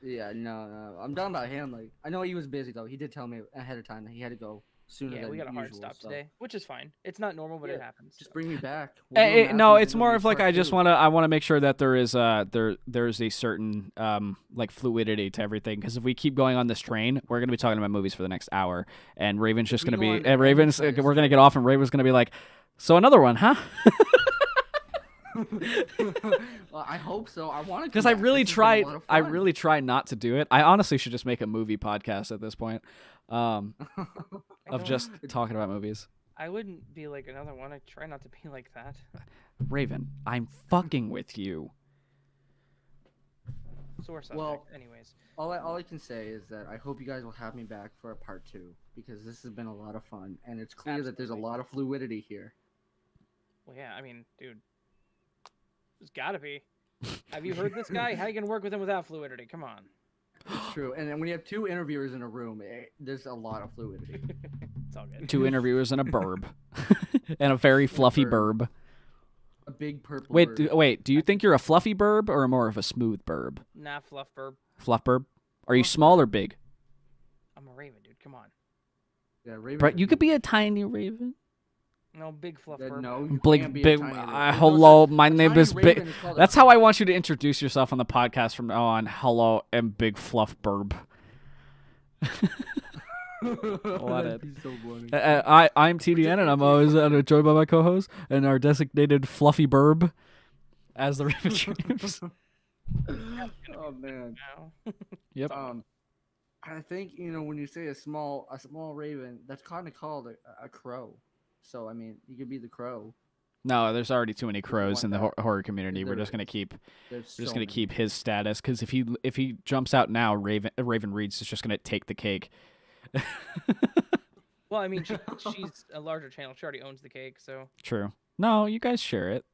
Yeah, no. I'm talking about him. Like, I know he was busy though. He did tell me ahead of time that he had to go sooner Yeah, than we got a hard usual. stop So today, which is fine. It's not normal, but yeah, it happens. just So. bring me back. We'll do a No, Matthews it's more interview of like part I just 2. I want to make sure that there is there's a certain like fluidity to everything, because if we keep going on this train, we're gonna be talking about movies for the next hour, and Raven's just we gonna go be on any Raven's side of we're gonna story- get off, and Raven's gonna be like, so another one, huh? Well, I hope so. I want to Because I really try not to do it. I honestly should just make a movie podcast at this point, of just talking about movies. I wouldn't be like another one. I try not to be like that. Raven, I'm fucking with you. Sore subject. Well, anyways. all I can say is that I hope you guys will have me back for a part 2 because this has been a lot of fun and it's clear that there's a Absolutely. lot of fluidity here. Well, yeah. I mean, dude, there's gotta be. Have you heard this guy? How you gonna work with him without fluidity? Come on. It's true. And then when you have 2 interviewers in a room, there's a lot of fluidity. It's all good. 2 interviewers and a burb, and a very fluffy burb. A big purple Wait, bird. do you think you're a fluffy burb or more of a smooth burb? Nah, fluff burb. Fluff burb? Are you small or big? I'm a raven, dude. Come on. Yeah, Raven Brett, is you could big. be a tiny raven. No, big fluff Yeah, burb. no, you Big, can't be a big. tiny raven. Hello, A my name tiny is Big. raven is called a- That's how I want you to introduce yourself on the podcast from now on. Hello, I'm Big Fluff Burb. That'd be so funny. I'm TDN, and I'm always joined by my co-host and our designated Fluffy Burb as the Raven Streams. Oh man. Now. Yep. I think when you say a small raven, that's kind of called a crow. So I mean, you could be the crow. No, there's already too many crows want in the that. horror community. We're There just gonna keep There's we're just so gonna many. keep his status, because if he jumps out now, Raven Reed's is just gonna take the cake. Well, I mean, she's a larger channel. She already owns the cake, so. True. No, you guys share it.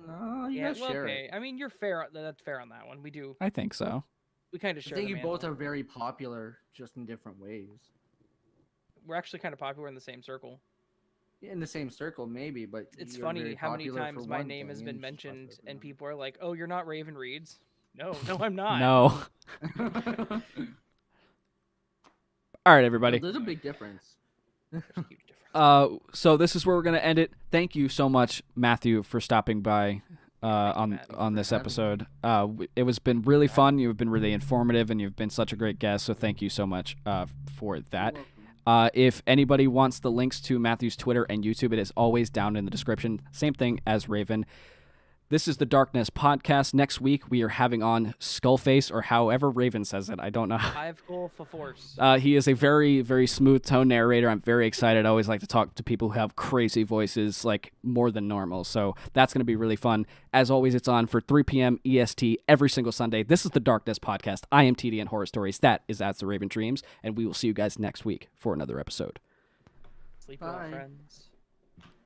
No, you Yeah, guys well, share okay. it. I mean, you're fair. That's fair on that one. We do. I think so. We kind of I share. think the you both mantle. are very popular, just in different ways. We're actually kind of popular in the same circle. In the same circle, maybe, but It's you're funny very how many popular times for my one name has thing been and she's mentioned, popular for and another. people are like, "Oh, you're not Raven Reeds." No, I'm not. No. All right, everybody. There's a big difference. There's a huge difference. So this is where we're gonna end it. Thank you so much, Matthew, for stopping by Matt, on this for having episode. It was been really fun. You've been really informative, and you've been such a great guest. So thank you so much for that. You're welcome. If anybody wants the links to Matthew's Twitter and YouTube, it is always down in the description. Same thing as Raven. This is the DarkNest podcast. Next week, we are having on Skullface, or however Raven says it. I don't know. I've goal for force. He is a very, very smooth tone narrator. I'm very excited. I always like to talk to people who have crazy voices, like more than normal. So that's going to be really fun. As always, it's on for 3 p.m. EST every single Sunday. This is the DarkNest podcast. I am TD and Horror Stories. That is That's the Raven Dreams. And we will see you guys next week for another episode. Sleep well, Bye. friends.